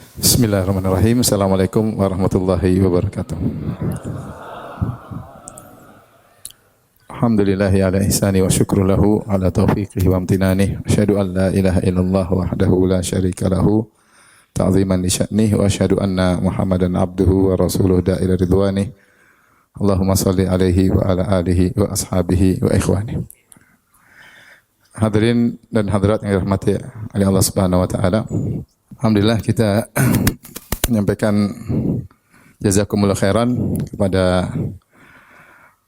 Bismillahirrahmanirrahim. Assalamualaikum warahmatullahi wabarakatuh. Alhamdulillahi ala ihsani wa syukru lahu ala taufiqihi wa amtinani. Asyhadu an la ilaha illallah wahdahu la syarika lahu ta'ziman li sya'nih wa asyhadu anna Muhammadan abduhu wa rasuluhu da'ila ridwani. Allahumma salli alaihi wa ala alihi wa ashabihi wa ikhwani. Hadirin dan hadirat yang dirahmati oleh Allah Subhanahu wa taala. Alhamdulillah kita menyampaikan jazakumullah khairan kepada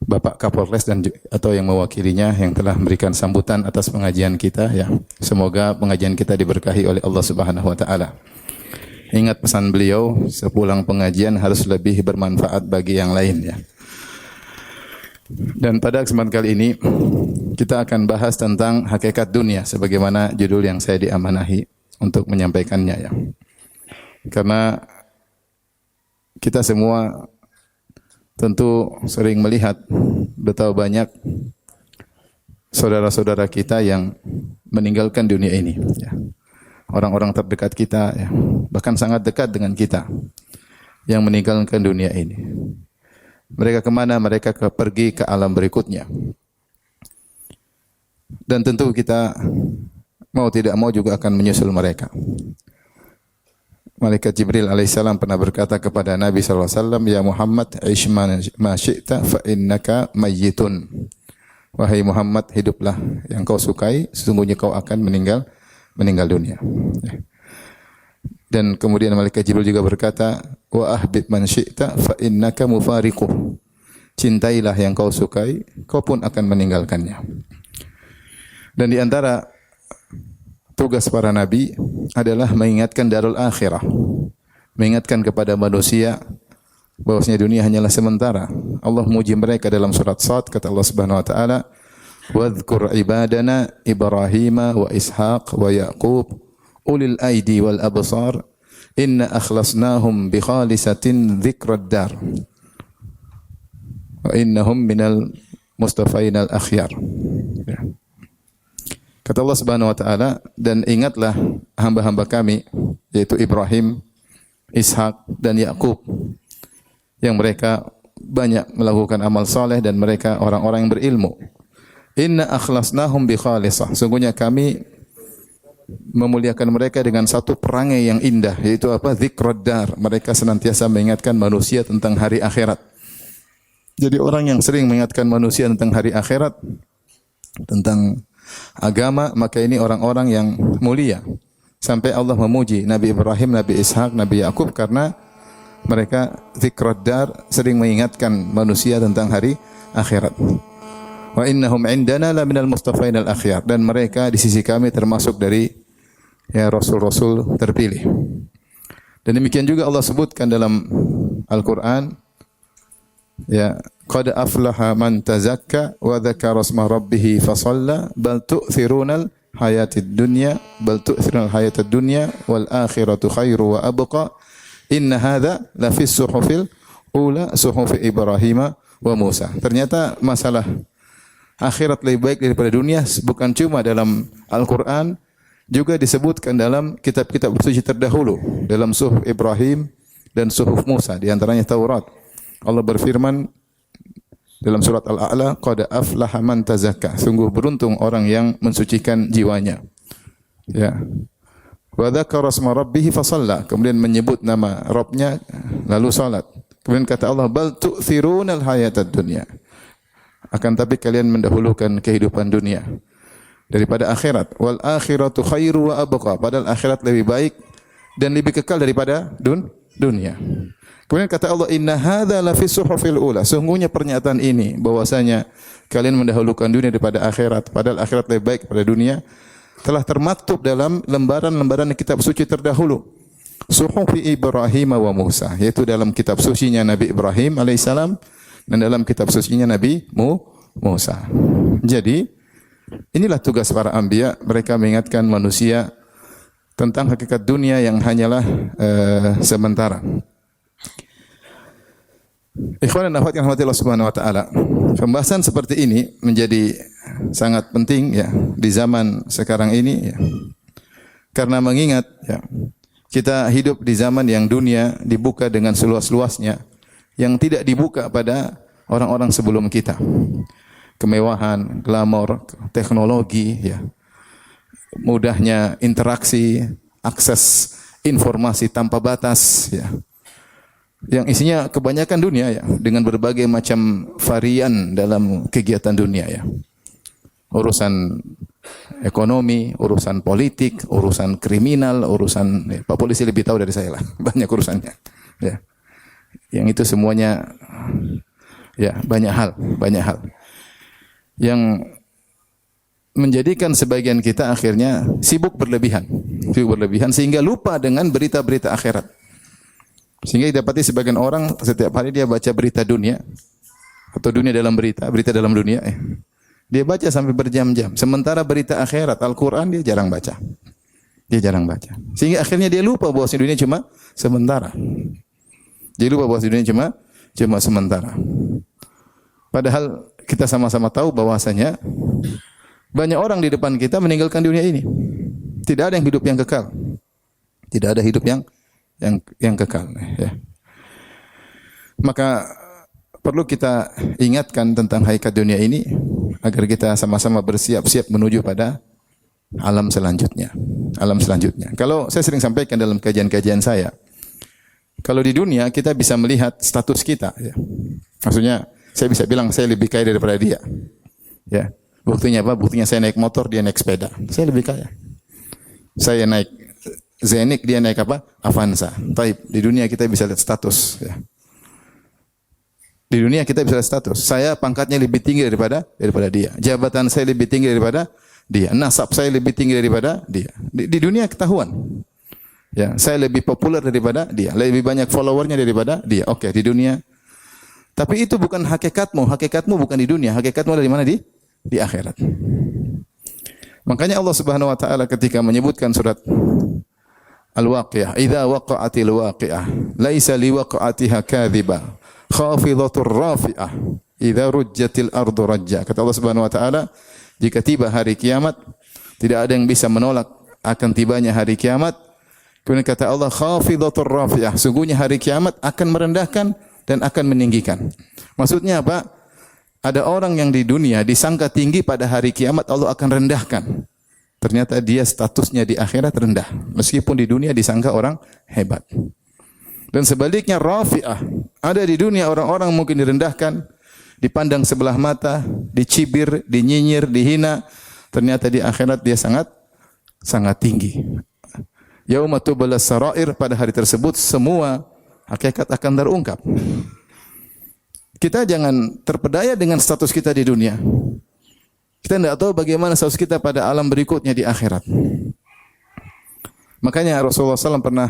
Bapak Kapolres dan atau yang mewakilinya yang telah memberikan sambutan atas pengajian kita ya. Semoga pengajian kita diberkahi oleh Allah Subhanahu wa taala. Ingat pesan beliau, sepulang pengajian harus lebih bermanfaat bagi yang lain ya. Dan pada kesempatan kali ini kita akan bahas tentang hakikat dunia sebagaimana judul yang saya diamanahi untuk menyampaikannya ya. Karena kita semua tentu sering melihat betapa banyak saudara-saudara kita yang meninggalkan dunia ini ya. Orang-orang terdekat kita ya, bahkan sangat dekat dengan kita yang meninggalkan dunia ini. Mereka kemana? Mereka pergi ke alam berikutnya. Dan tentu kita mau tidak mau juga akan menyusul mereka. Malaikat Jibril alaihissalam pernah berkata kepada Nabi SAW, Ya Muhammad, ish ma syi'ta fa innaka mayyitun. Wahai Muhammad, hiduplah yang kau sukai, sesungguhnya kau akan meninggal dunia. Dan kemudian Malaikat Jibril juga berkata, Wa ahbib man syi'ta fa innaka mufariquh. Cintailah yang kau sukai, kau pun akan meninggalkannya. Dan di antara tugas para nabi adalah mengingatkan darul akhirah. Mengingatkan kepada manusia bahwasanya dunia hanyalah sementara. Allah memuji mereka dalam surat Sad, kata Allah Subhanahu wa taala, "Wadhkur ibadana Ibrahim wa Ishaq wa Yaqub ulil aidi wal absar inna akhlasnahum bi khalisatin dzikrad dar wa innahum minal mustafainal akhyar." Ya. Kata Allah Subhanahu wa taala, dan ingatlah hamba-hamba kami yaitu Ibrahim, Ishak dan Yakub yang mereka banyak melakukan amal saleh dan mereka orang-orang yang berilmu. Inna akhlasnahum bi khalisah. Sungguhnya kami memuliakan mereka dengan satu perangai yang indah, yaitu apa? Dzikrad dar. Mereka senantiasa mengingatkan manusia tentang hari akhirat. Jadi orang yang sering mengingatkan manusia tentang hari akhirat, tentang agama, maka ini orang-orang yang mulia. Sampai Allah memuji Nabi Ibrahim, Nabi Ishak, Nabi Yakub karena mereka dzikrad dar, sering mengingatkan manusia tentang hari akhirat. Wa innahum indana la minal mustafainal akhyar, dan mereka di sisi kami termasuk dari ya rasul-rasul terpilih. Dan demikian juga Allah sebutkan dalam Al-Qur'an ya, qad aflaha man tazakka wa dzakara asma rabbih fa shalla bal tu'thirunal hayatid dunya bal tu'thirunal hayatad dunya wal akhiratu khairu wa abqa inna hadza la fis suhufil ula suhufi Ibrahim wa Musa. Ternyata masalah akhirat lebih baik daripada dunia bukan cuma dalam Al-Qur'an, juga disebutkan dalam kitab-kitab suci terdahulu, dalam suhuf Ibrahim dan suhuf Musa, di antaranya Taurat. Allah berfirman dalam surat Al-A'la, qad aflaha man tazakka. Sungguh beruntung orang yang mensucikan jiwanya. Ya. Wa dzakara asma rabbih fa shalla. Kemudian menyebut nama Rabbnya lalu salat. Kemudian kata Allah, bal tu'thirunal hayatad dunya. Akan tapi kalian mendahulukan kehidupan dunia daripada akhirat. Wal akhiratu khairu wa abqa. Padahal akhirat lebih baik dan lebih kekal daripada dunia. Kemudian kata Allah, inna hadza la fi suhufil ula. Sungguhnya pernyataan ini bahwasanya kalian mendahulukan dunia daripada akhirat, padahal akhirat lebih baik daripada dunia, telah termaktub dalam lembaran-lembaran kitab suci terdahulu. Suhufi Ibrahim wa Musa, yaitu dalam kitab sucinya Nabi Ibrahim alaihissalam dan dalam kitab sucinya Nabi Musa. Jadi, inilah tugas para anbiya, mereka mengingatkan manusia tentang hakikat dunia yang hanyalah sementara. Ikhwan dan akhwat yang dirahmati Allah Subhanahu wa taala. Pembahasan seperti ini menjadi sangat penting ya di zaman sekarang ini ya. Karena mengingat ya, Kita hidup di zaman yang dunia dibuka dengan seluas-luasnya, yang tidak dibuka pada orang-orang sebelum kita. Kemewahan, glamor, teknologi, ya, mudahnya interaksi, akses informasi tanpa batas, ya, yang isinya kebanyakan dunia, ya, dengan berbagai macam varian dalam kegiatan dunia, ya. Urusan ekonomi, urusan politik, urusan kriminal, urusan, ya, Pak Polisi lebih tahu dari saya lah, banyak urusannya. Ya. Yang itu semuanya, ya, banyak hal yang menjadikan sebagian kita akhirnya sibuk berlebihan sehingga lupa dengan berita-berita akhirat. Sehingga didapati sebagian orang setiap hari dia baca berita dunia atau dunia dalam berita dalam dunia. Dia baca sampai berjam-jam. Sementara berita akhirat, Al-Quran dia jarang baca. Sehingga akhirnya dia lupa bahwa dunia cuma sementara. Cuma sementara. Padahal kita sama-sama tahu bahwasanya banyak orang di depan kita meninggalkan dunia ini. Tidak ada yang hidup yang kekal. Tidak ada hidup yang kekal. Ya. Maka perlu kita ingatkan tentang hakikat dunia ini agar kita sama-sama bersiap-siap menuju pada alam selanjutnya. Kalau saya sering sampaikan dalam kajian-kajian saya, kalau di dunia kita bisa melihat status kita, ya. Maksudnya saya bisa bilang saya lebih kaya daripada dia. Ya. Buktinya apa? Buktinya saya naik motor, dia naik sepeda. Saya lebih kaya. Saya naik Zenik, dia naik apa? Avanza. Taib. Di dunia kita bisa lihat status, ya. Di dunia kita bisa lihat status. Saya pangkatnya lebih tinggi daripada dia. Jabatan saya lebih tinggi daripada dia. Nasab saya lebih tinggi daripada dia. Di dunia ketahuan. Ya, saya lebih populer daripada dia. Lebih banyak followernya daripada dia. Oke, di dunia. Tapi itu bukan hakikatmu. Hakikatmu bukan di dunia. Hakikatmu ada di mana? Di akhirat. Makanya Allah Subhanahu wa taala ketika menyebutkan surat Al-Waqiah, "Idza waqa'atil waqi'ah, laisa liwaqa'atiha kadhibah, khafidatur rafi'ah, idza rujjatil ardu rajja." Kata Allah Subhanahu wa taala, jika tiba hari kiamat, tidak ada yang bisa menolak akan tibanya hari kiamat. Kemudian kata Allah, khafidatur rafi'ah, sungguhnya hari kiamat akan merendahkan dan akan meninggikan. Maksudnya apa? Ada orang yang di dunia disangka tinggi, pada hari kiamat Allah akan rendahkan. Ternyata dia statusnya di akhirat rendah. Meskipun di dunia disangka orang hebat. Dan sebaliknya rafi'ah. Ada di dunia orang-orang mungkin direndahkan, dipandang sebelah mata, dicibir, dinyinyir, dihina. Ternyata di akhirat dia sangat tinggi. Yauma tublas sarair, pada hari tersebut semua hakikat akan terungkap. Kita jangan terpedaya dengan status kita di dunia. Kita tidak tahu bagaimana status kita pada alam berikutnya di akhirat. Makanya Rasulullah SAW pernah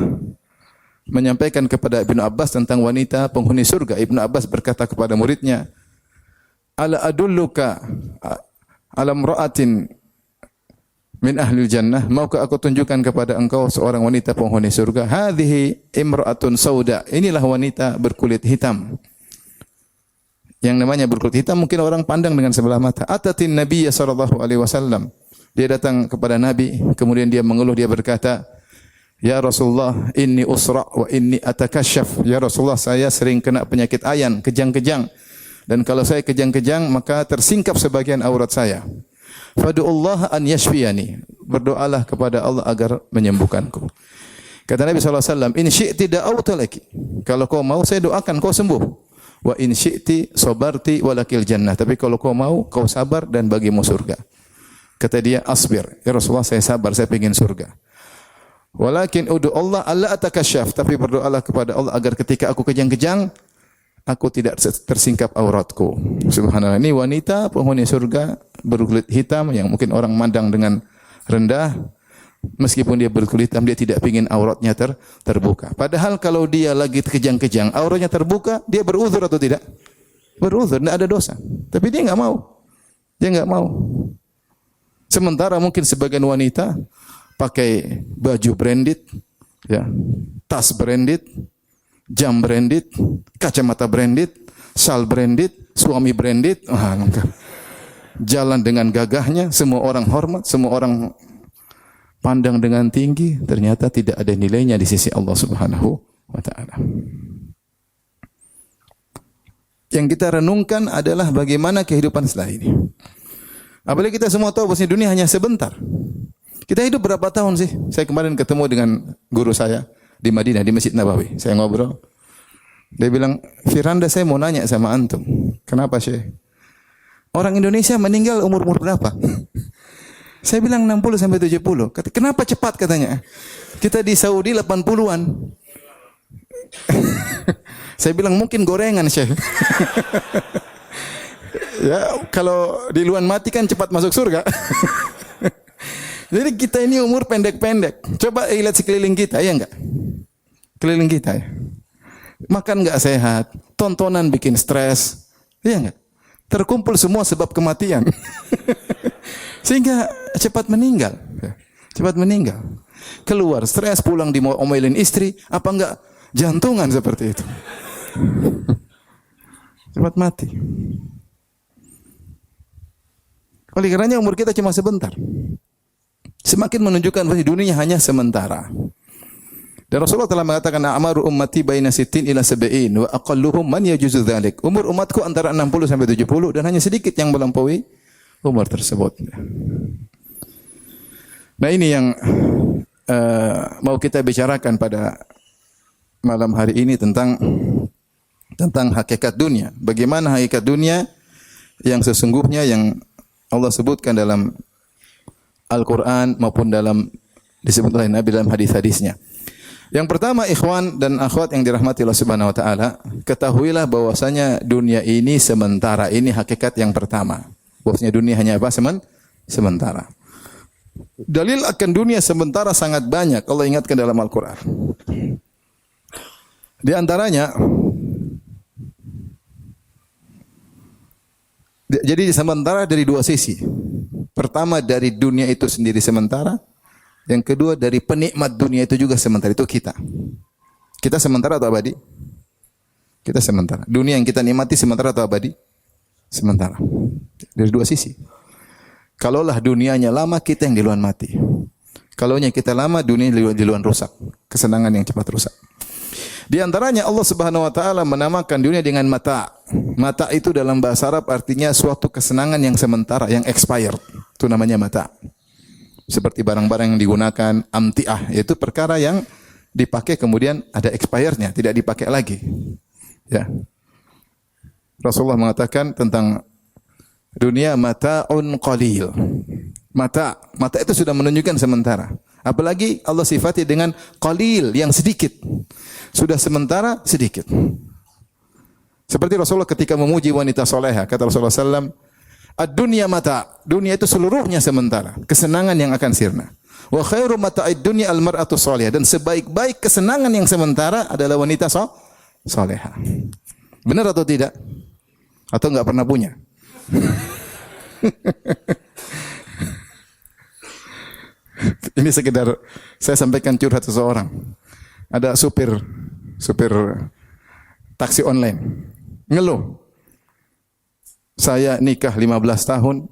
menyampaikan kepada Ibnu Abbas tentang wanita penghuni surga. Ibnu Abbas berkata kepada muridnya, "Ala adulluka ala imra'atin min ahli jannah, maukah aku tunjukkan kepada engkau seorang wanita penghuni surga? Hadhihi imra'atun sauda." Inilah wanita berkulit hitam. Yang namanya berkulit hitam mungkin orang pandang dengan sebelah mata. Atatin Nabi sallallahu alaihi wasallam. Dia datang kepada Nabi, kemudian dia mengeluh, dia berkata, "Ya Rasulullah, inni usra wa inni atakasyaf." Ya Rasulullah, saya sering kena penyakit ayan, kejang-kejang. Dan kalau saya kejang-kejang, maka tersingkap sebagian aurat saya. Fadu'ullah an yashfiyani. Berdoalah kepada Allah agar menyembuhkanku. Kata Nabi SAW, "In syi'ti da'awta laki." Kalau kau mau, saya doakan kau sembuh. Wa in syi'ti sabarti walakil jannah. Tapi kalau kau mau, kau sabar dan bagimu surga. Kata dia, "Asbir." Ya Rasulullah, saya sabar, saya ingin surga. Walakin udu Allah alla atakasyaf. Tapi berdoalah kepada Allah agar ketika aku kejang-kejang, aku tidak tersingkap auratku. Subhanallah. Ini wanita penghuni surga berkulit hitam yang mungkin orang mandang dengan rendah. Meskipun dia berkulit hitam, dia tidak ingin auratnya terbuka. Padahal kalau dia lagi kejang-kejang, auratnya terbuka, dia beruzur atau tidak? Beruzur, tidak ada dosa. Tapi dia enggak mau. Sementara mungkin sebagian wanita pakai baju branded, ya, tas branded, jam branded, kacamata branded, sal branded, suami branded. Jalan dengan gagahnya, semua orang hormat, semua orang pandang dengan tinggi, ternyata tidak ada nilainya di sisi Allah Subhanahu wa taala. Yang kita renungkan adalah bagaimana kehidupan setelah ini. Apalagi kita semua tahu bahwa dunia hanya sebentar. Kita hidup berapa tahun sih? Saya kemarin ketemu dengan guru saya di Madinah, di Masjid Nabawi. Saya ngobrol. Dia bilang, Firanda, saya mau nanya sama antum. Kenapa, Syekh? Orang Indonesia meninggal umur berapa? Saya bilang 60 sampai 70. Kenapa cepat katanya? Kita di Saudi 80-an. Saya bilang mungkin gorengan, Syekh. Ya, kalau di luar mati kan cepat masuk surga. Jadi kita ini umur pendek-pendek. Coba lihat sekeliling kita, ya enggak? Keliling kita ya. Makan enggak sehat, tontonan bikin stres, ya enggak? Terkumpul semua sebab kematian. Sehingga cepat meninggal. Cepat meninggal. Keluar stres, pulang diomelin istri, apa enggak jantungan seperti itu. Cepat mati. Oleh karenanya umur kita cuma sebentar. Semakin menunjukkan bahwa dunia hanya sementara. Dan Rasulullah telah mengatakan a'maru ummati baina sittin ila sab'in wa aqalluhum man yajuzu dzalik. Umur umatku antara 60 sampai 70 dan hanya sedikit yang melampaui umur tersebut. Nah, ini yang mau kita bicarakan pada malam hari ini tentang hakikat dunia. Bagaimana hakikat dunia yang sesungguhnya yang Allah sebutkan dalam Al-Quran maupun disebut oleh Nabi dalam hadis-hadisnya. Yang pertama, ikhwan dan akhwat yang dirahmati Allah Subhanahu wa taala, ketahuilah bahwasanya dunia ini sementara. Ini hakikat yang pertama. Bahwasanya dunia hanya apa? Sementara. Dalil akan dunia sementara sangat banyak. Allah ingatkan dalam Al-Quran. Di antaranya, jadi sementara dari dua sisi. Pertama, dari dunia itu sendiri sementara. Yang kedua, dari penikmat dunia itu juga sementara. Itu kita. Kita sementara atau abadi? Kita sementara. Dunia yang kita nikmati sementara atau abadi? Sementara. Dari dua sisi. Kalaulah dunianya lama, kita yang duluan mati. Kalaunya kita lama, dunia duluan rusak. Kesenangan yang cepat rusak. Di antaranya Allah Subhanahu wa taala menamakan dunia dengan mata. Mata itu dalam bahasa Arab artinya suatu kesenangan yang sementara, yang expired. Itu namanya mata. Seperti barang-barang yang digunakan amtiah, yaitu perkara yang dipakai kemudian ada expirednya, tidak dipakai lagi. Ya. Rasulullah mengatakan tentang dunia mata'un qalil. Mata itu sudah menunjukkan sementara. Apalagi Allah sifati dengan qalil, yang sedikit. Sudah sementara, sedikit. Seperti Rasulullah ketika memuji wanita soleha, kata Rasulullah SAW, ad-dunya mata, dunia itu seluruhnya sementara, kesenangan yang akan sirna. Wa khairu mata'id dunya al-mar'atu salihah, dan sebaik-baik kesenangan yang sementara adalah wanita soleha. Benar atau tidak? Atau enggak pernah punya? Ini sekedar saya sampaikan curhat seseorang. Ada supir taksi online ngeluh. Saya nikah 15 tahun,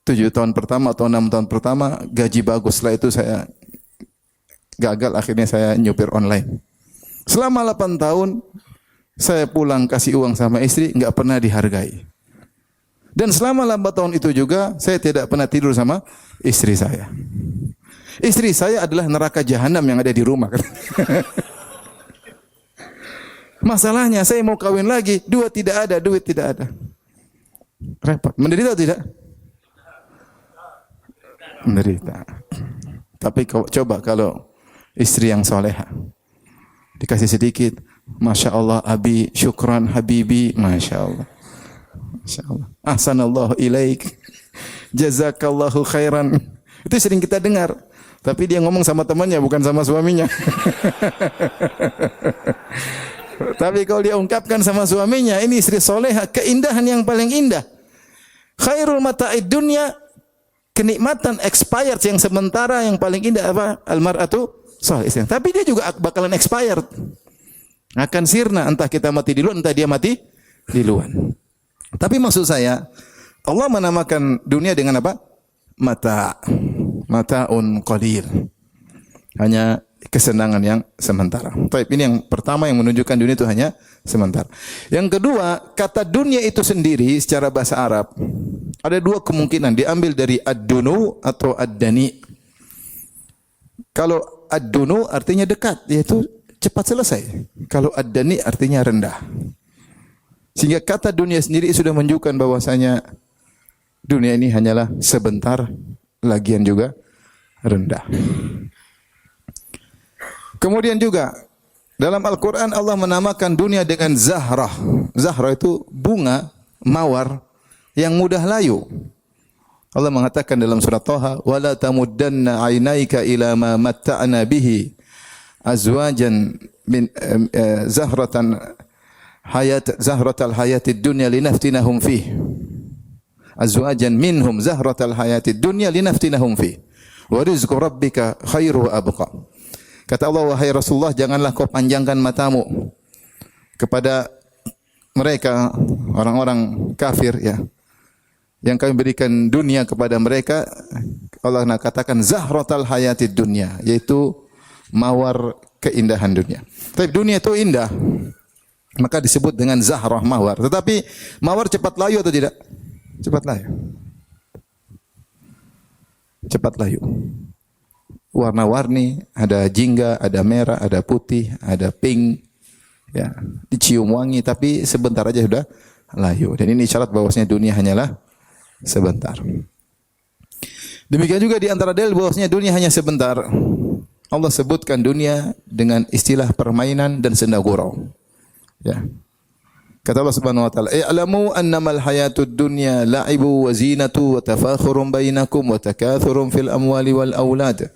7 tahun pertama atau 6 tahun pertama gaji bagus, setelah itu saya gagal, akhirnya saya nyupir online. Selama 8 tahun saya pulang kasih uang sama istri, enggak pernah dihargai. Dan selama 8 tahun itu juga saya tidak pernah tidur sama istri saya. Istri saya adalah neraka jahanam yang ada di rumah. Masalahnya saya mau kawin lagi, duit tidak ada. Repot. Menderita atau tidak? Menderita. Tapi coba kalau istri yang soleha, dikasih sedikit, Masya Allah, abi, syukran, habibi, Masya Allah. Masya Allah. Ahsanallahu ilaik. Jazakallahu khairan. Itu sering kita dengar. Tapi dia ngomong sama temannya, bukan sama suaminya. Tapi kalau dia ungkapkan sama suaminya, ini istri soleha, keindahan yang paling indah. Khairul mata'id dunya, kenikmatan expired yang sementara yang paling indah apa? Al-mar'atu salihah. Tapi dia juga bakalan expired. Akan sirna, entah kita mati di luar, entah dia mati di luar. Tapi maksud saya, Allah menamakan dunia dengan apa? Mata. mata'un qalil. Hanya kesenangan yang sementara. Baik, ini yang pertama yang menunjukkan dunia itu hanya sementara. Yang kedua, kata dunia itu sendiri secara bahasa Arab ada dua kemungkinan, diambil dari ad-dunu atau ad-dani. Kalau ad-dunu artinya dekat, yaitu cepat selesai. Kalau ad-dani artinya rendah. Sehingga kata dunia sendiri sudah menunjukkan bahwasanya dunia ini hanyalah sebentar, lagian juga rendah. Kemudian juga dalam Al-Quran Allah menamakan dunia dengan zahrah. Zahrah itu bunga mawar yang mudah layu. Allah mengatakan dalam surat Thaha, "Wala tamuddanna 'ainaika ila ma matta'na bihi azwajan min zahratal hayatid dunya linaftinahum fih." Azwajan minhum zahratal hayatid dunya linaftinahum fih. Wa rizqu rabbika khairu wa abqa. Kata Allah, wahai Rasulullah, janganlah kau panjangkan matamu kepada mereka, orang-orang kafir ya, yang kami berikan dunia kepada mereka. Allah nak katakan zahratal hayatid dunya, yaitu mawar keindahan dunia. Tapi dunia itu indah, maka disebut dengan zahrah, mawar. Tetapi mawar cepat layu atau tidak? Cepat layu. Cepat layu. Warna-warni, ada jingga, ada merah, ada putih, ada pink, ya, dicium wangi, tapi sebentar aja sudah layu. Dan ini syarat bahwasanya dunia hanyalah sebentar. Demikian juga di antara dalil bahwasanya dunia hanya sebentar, Allah sebutkan dunia dengan istilah permainan dan senda gurau. Ya. Kata Allah Subhanahu wa taala, "I'lamu annamal hayatud dunya la'ibu wa zinatu wa tafakhurun bainakum wa takathurun fil amwali wal aulad.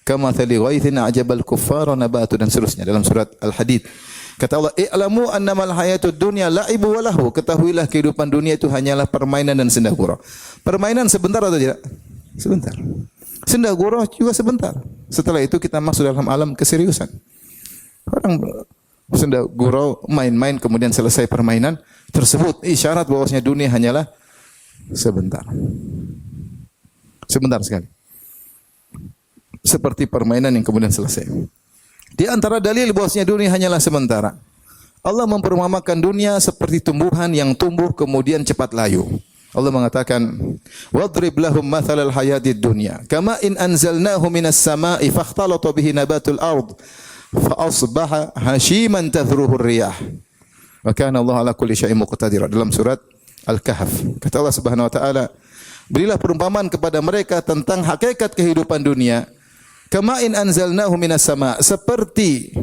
Kama thali ghaithin a'jabal kuffara nabatu," dan seterusnya dalam surat Al-Hadid. Kata Allah, "I'lamu annamal hayatud dunya la'ibu wa lahu." Ketahuilah kehidupan dunia itu hanyalah permainan dan senda gurau. Permainan sebentar atau tidak? Sebentar. Senda gurau juga sebentar. Setelah itu kita masuk dalam alam keseriusan. Orang senda gurau, main-main, kemudian selesai permainan tersebut, isyarat bahwasanya dunia hanyalah sebentar. Sebentar sekali. Seperti permainan yang kemudian selesai. Di antara dalil bahwasanya dunia hanyalah sementara, Allah memperumpamakan dunia seperti tumbuhan yang tumbuh kemudian cepat layu. Allah mengatakan, "Wadrib lahum mathalal hayatid dunya, kama in anzalnahu minas sama'i fakhtalata bihi nabatul ard, fa asbaha hashiman tadhruhu ar-riyah. Wa kana Allah ala kulli syai'in muqtadira." Dalam surat Al-Kahf. Kata Allah Subhanahu wa taala, berilah perumpamaan kepada mereka tentang hakikat kehidupan dunia. Kama in anzalnahu minas sama', seperti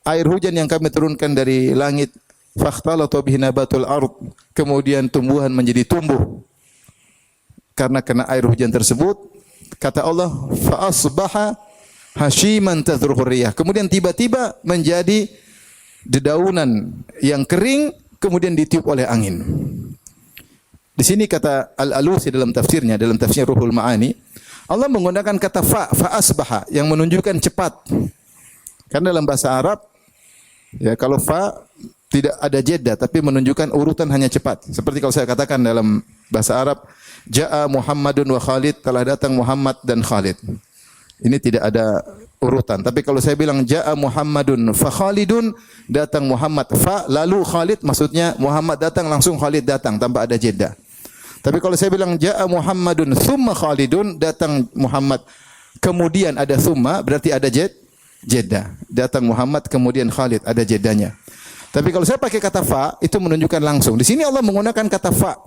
air hujan yang kami turunkan dari langit. Fakhtalata bihi nabatul ard, kemudian tumbuhan menjadi tumbuh karena kena air hujan tersebut. Kata Allah, fa asbaha hashiman tadhruhu riyah, kemudian tiba-tiba menjadi dedaunan yang kering kemudian ditiup oleh angin. Di sini kata Al-Alusi dalam tafsirnya, dalam tafsir Ruhul Ma'ani, Allah menggunakan kata fa asbaha yang menunjukkan cepat. Karena dalam bahasa Arab ya, kalau fa tidak ada jeda tapi menunjukkan urutan hanya cepat. Seperti kalau saya katakan dalam bahasa Arab, Ja'a Muhammadun wa Khalid, telah datang Muhammad dan Khalid. Ini tidak ada urutan. Tapi kalau saya bilang Ja'a Muhammadun fa Khalidun, datang Muhammad fa lalu Khalid, maksudnya Muhammad datang langsung Khalid datang tanpa ada jeda. Tapi kalau saya bilang Ja'a Muhammadun thumma Khalidun, datang Muhammad kemudian ada thumma, berarti ada jeda. Datang Muhammad kemudian Khalid, ada jedanya. Tapi kalau saya pakai kata fa, itu menunjukkan langsung. Di sini Allah menggunakan kata fa.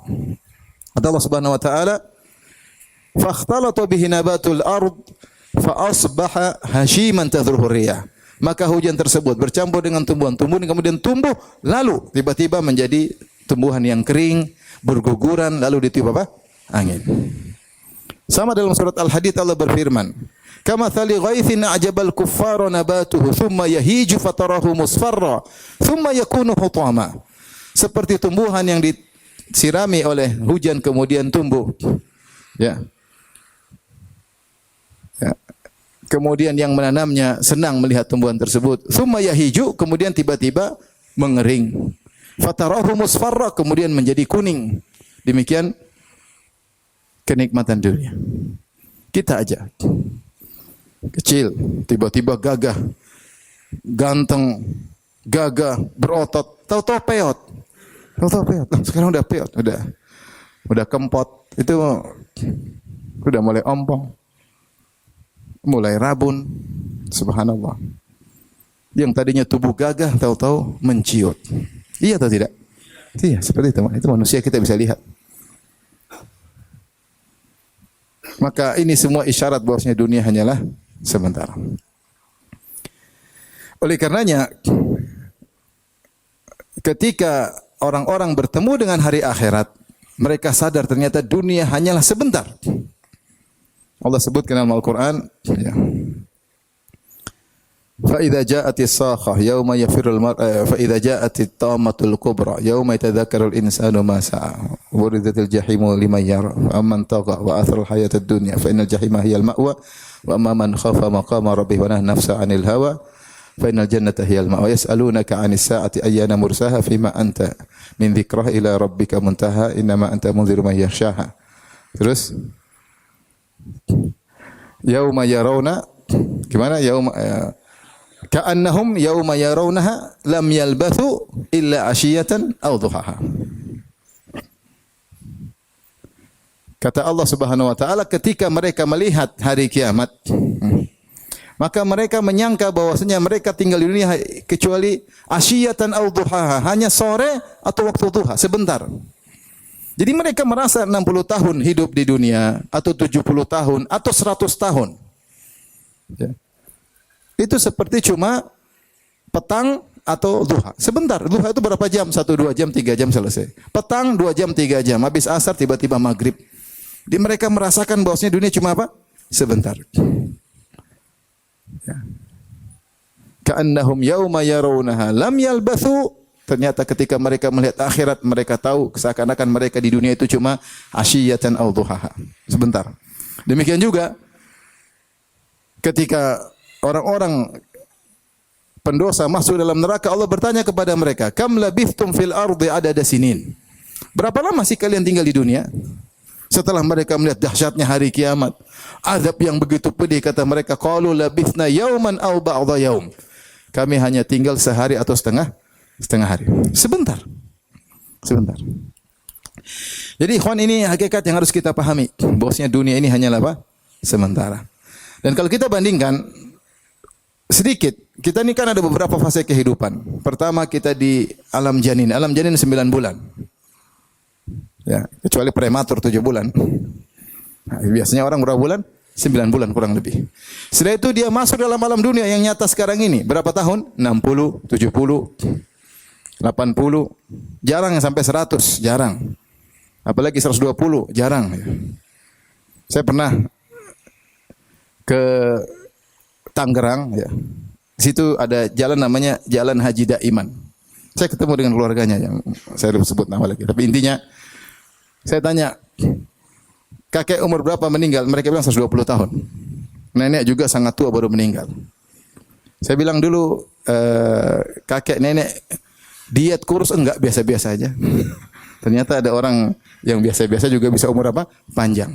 Kata Allah Subhanahu wa taala, "Fakhtalata bihi nabatul ard fa asbaha hashiman tadhruhu riyah." Maka hujan tersebut bercampur dengan tumbuhan-tumbuhan, kemudian tumbuh, lalu tiba-tiba menjadi tumbuhan yang kering, berguguran, lalu ditiup apa? Angin. Sama dalam surat Al-Hadid Allah berfirman, "Kama thali ghaithin a'jabal kuffara nabatuhu thumma yahiju fatarahu musfarra thumma yakunu hutama." Seperti tumbuhan yang disirami oleh hujan kemudian tumbuh. Ya. Ya. Kemudian yang menanamnya senang melihat tumbuhan tersebut. Thumma yahiju, kemudian tiba-tiba mengering. Fatarahu musfarra, kemudian menjadi kuning. Demikian kenikmatan dunia. Kita aja. Kecil, tiba-tiba gagah, ganteng, gagah, berotot, tahu-tahu peot. Tahu-tahu peot. Sekarang udah peot, udah kempot. Itu udah mulai ompong. Mulai rabun. Subhanallah. Yang tadinya tubuh gagah tahu-tahu menciut. Iya atau tidak? Iya, seperti itu. Itu manusia kita bisa lihat. Maka ini semua isyarat bahwasanya dunia hanyalah sementara. Oleh karenanya, ketika orang-orang bertemu dengan hari akhirat, mereka sadar ternyata dunia hanyalah sebentar. Allah sebutkan dalam Al-Quran, ya. فَإِذَا جَاءَتِ الصَّاخَةُ يَوْمَ يَفِرُّ الْمَرْءُ فَإِذَا جَاءَتِ الطَّامَّةُ الْكُبْرَى يَوْمَ يَتَذَكَّرُ الْإِنسَانُ مَا سَعَىٰ وَبُرِزَتِ الْجَحِيمُ لِمَنْ يَرَىٰ فَأَمَّنْ طَغَىٰ وَآثَرَ الْحَيَاةَ الدُّنْيَا فَإِنَّ الْجَحِيمَ هِيَ الْمَأْوَىٰ وَأَمَّا مَنْ خَافَ مَقَامَ رَبِّهِ وَنَهَى النَّفْسَ عَنِ الْهَوَىٰ فَإِنَّ الْجَنَّةَ هِيَ الْمَأْوَىٰ وَيَسْأَلُونَكَ عَنِ السَّاعَةِ أَيَّانَ مُرْسَاهَا فِيمَا أَنْتَ مِنْ ذِكْرَهَا إِلَىٰ رَبِّكَ مُنْتَهَاهَا إِنَّمَا أَنْتَ مُنذِرُ مَن يَخْشَاهَا. Terus yauma yarawna gimana yauma ka'annahum yauma yarawnaha lam yalbathu illa 'ashiyatan aw duhaha. Kata Allah Subhanahu wa taala, ketika mereka melihat hari kiamat, maka mereka menyangka bahwasanya mereka tinggal di dunia kecuali asyiyatan aw duhaha, hanya sore atau waktu duha sebentar. Jadi mereka merasa 60 tahun hidup di dunia atau 70 tahun atau 100 tahun. Ya. Itu seperti cuma petang atau duha. Sebentar, duha itu berapa jam? 1, 2 jam, 3 jam selesai. Petang 2 jam, 3 jam. Habis asar tiba-tiba maghrib. Jadi mereka merasakan bahwasanya dunia cuma apa? Sebentar. Ya. Ka'annahum yauma yarawnaha lam yalbathu. Ternyata ketika mereka melihat akhirat, mereka tahu seakan-akan mereka di dunia itu cuma asyiyatan aw duhaha. Sebentar. Demikian juga ketika orang-orang pendosa masuk dalam neraka, Allah bertanya kepada mereka, "Kam labithtum fil ardi adada sinin?" Berapa lama sih kalian tinggal di dunia? Setelah mereka melihat dahsyatnya hari kiamat, azab yang begitu pedih, kata mereka, qalu labithna yauman aw ba'dha yaum. Kami hanya tinggal sehari atau setengah hari. Sebentar. Jadi ikhwan, ini hakikat yang harus kita pahami. Bahwasanya dunia ini hanyalah apa? Sementara. Dan kalau kita bandingkan sedikit, kita ini kan ada beberapa fase kehidupan. Pertama kita di alam janin. Alam janin 9 bulan. Ya, kecuali prematur 7 bulan. Nah, biasanya orang berapa bulan? 9 bulan kurang lebih. Setelah itu dia masuk dalam alam dunia yang nyata sekarang ini. Berapa tahun? 60, 70, 80, jarang yang sampai 100, jarang. Apalagi 120, jarang. Saya pernah ke Tangerang, ya. Di situ ada jalan namanya Jalan Haji Daiman. Saya ketemu dengan keluarganya, yang saya belum sebut nama lagi. Tapi intinya, saya tanya, kakek umur berapa meninggal? Mereka bilang 120 tahun. Nenek juga sangat tua baru meninggal. Saya bilang dulu, kakek nenek diet kurus enggak, biasa-biasa aja. Ternyata ada orang yang biasa-biasa juga bisa umur apa? Panjang.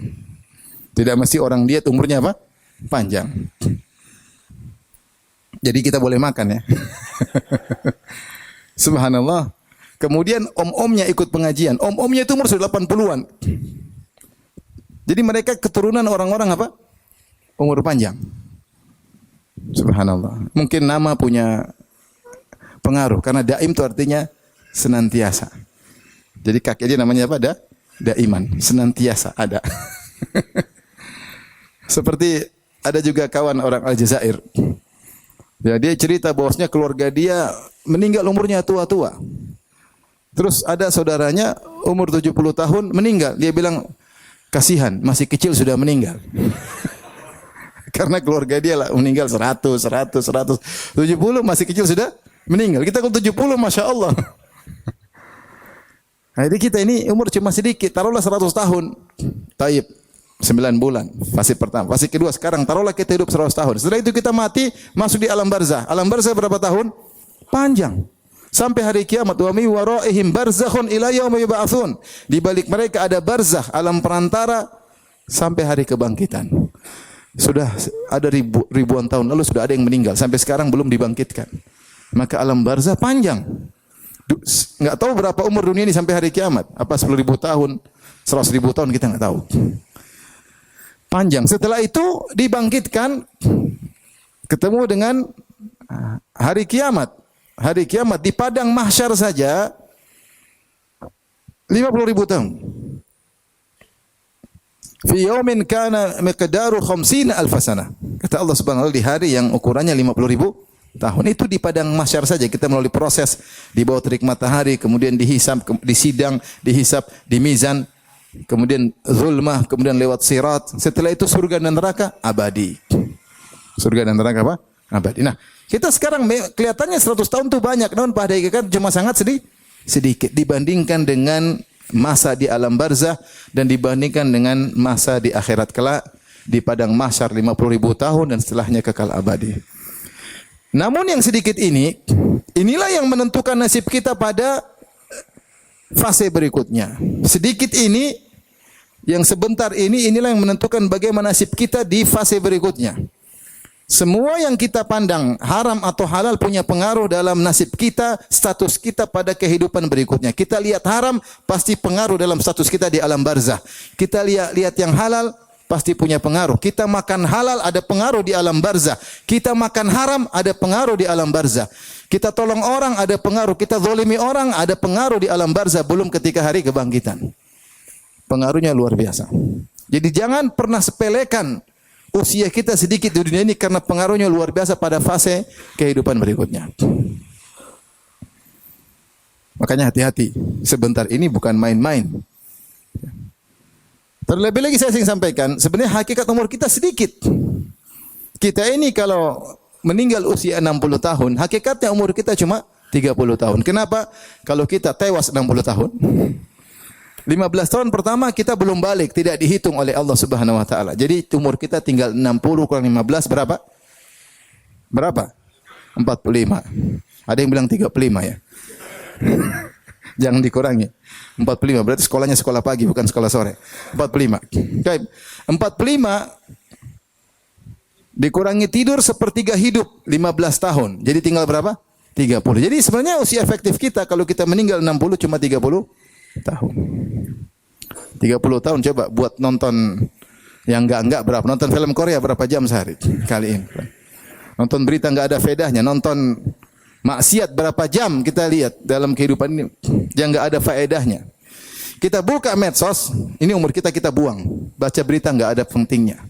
Tidak mesti orang diet umurnya apa? Panjang. Jadi kita boleh makan ya. Subhanallah. Kemudian om-omnya ikut pengajian. Om-omnya itu umur sudah 80-an. Jadi mereka keturunan orang-orang apa? Umur panjang. Subhanallah. Mungkin nama punya pengaruh, karena daim itu artinya senantiasa. Jadi kakek dia namanya apa? Daiman, senantiasa ada. Seperti ada juga kawan orang Aljazair. Ya, dia cerita bahwasanya keluarga dia meninggal umurnya tua-tua. Terus ada saudaranya umur 70 tahun meninggal. Dia bilang, kasihan, masih kecil sudah meninggal. Karena keluarga dia lah meninggal 100, 70 masih kecil sudah meninggal. Kita kalau 70, Masya Allah. Nah, jadi kita ini umur cuma sedikit. Taruhlah 100 tahun. Taib. 9 bulan. Fase pertama. Fase kedua sekarang. Taruhlah kita hidup 100 tahun. Setelah itu kita mati. Masuk di alam barzah. Alam barzah berapa tahun? Panjang. Sampai hari kiamat. Wa mi waraihim barzakhun ila yaumi yub'atsun. Di balik mereka ada barzah. Alam perantara. Sampai hari kebangkitan. Sudah ada ribuan tahun lalu sudah ada yang meninggal, sampai sekarang belum dibangkitkan. Maka alam barzah panjang. Enggak tahu berapa umur dunia ini sampai hari kiamat. Apa 10.000 tahun, 100.000 tahun, kita enggak tahu. Panjang. Setelah itu dibangkitkan, ketemu dengan hari kiamat. Hari kiamat di padang mahsyar saja 50.000 tahun. Fi yaumin kana miqdaru 50 alf sanah. Kata Allah Subhanahu wa taala, di hari yang ukurannya 50.000 tahun. Itu di padang mahsyar saja kita melalui proses di bawah terik matahari, kemudian dihisab, disidang, dihisab, di mizan, kemudian zulmah, kemudian lewat sirat. Setelah itu surga dan neraka abadi. Surga dan neraka apa? Abadi. Nah, kita sekarang kelihatannya 100 tahun itu banyak, namun pada hakikat cuma sangat sedikit dibandingkan dengan masa di alam barzah dan dibandingkan dengan masa di akhirat kelak di padang mahsyar 50.000 tahun dan setelahnya kekal abadi. Namun yang sedikit ini, inilah yang menentukan nasib kita pada fase berikutnya. Sedikit ini, yang sebentar ini, inilah yang menentukan bagaimana nasib kita di fase berikutnya. Semua yang kita pandang haram atau halal punya pengaruh dalam nasib kita, status kita pada kehidupan berikutnya. Kita lihat haram pasti pengaruh dalam status kita di alam barzah. Kita lihat yang halal pasti punya pengaruh. Kita makan halal ada pengaruh di alam barzah. Kita makan haram ada pengaruh di alam barzah. Kita tolong orang ada pengaruh. Kita zalimi orang ada pengaruh di alam barzah. Belum ketika hari kebangkitan. Pengaruhnya luar biasa. Jadi jangan pernah sepelekan usia kita sedikit di dunia ini karena pengaruhnya luar biasa pada fase kehidupan berikutnya. Makanya hati-hati. Sebentar ini bukan main-main. Terlebih lagi saya sering sampaikan, sebenarnya hakikat umur kita sedikit. Kita ini kalau meninggal usia 60 tahun, hakikatnya umur kita cuma 30 tahun. Kenapa? Kalau kita tewas 60 tahun, 15 tahun pertama kita belum balik, tidak dihitung oleh Allah Subhanahu wa taala. Jadi umur kita tinggal 60 kurang 15 berapa? Berapa? 45. Ada yang bilang 35 ya. Jangan dikurangi. 45 berarti sekolahnya sekolah pagi bukan sekolah sore. 45. Baik. 45 dikurangi tidur sepertiga hidup 15 tahun. Jadi tinggal berapa? 30. Jadi sebenarnya usia efektif kita kalau kita meninggal 60 cuma 30 tahun. 30 tahun coba buat nonton yang enggak berapa? Nonton film Korea berapa jam sehari? Kali ini. Nonton berita enggak ada faedahnya, nonton maksiat berapa jam kita lihat dalam kehidupan ini yang enggak ada faedahnya. Kita buka medsos, ini umur kita buang. Baca berita enggak ada pentingnya.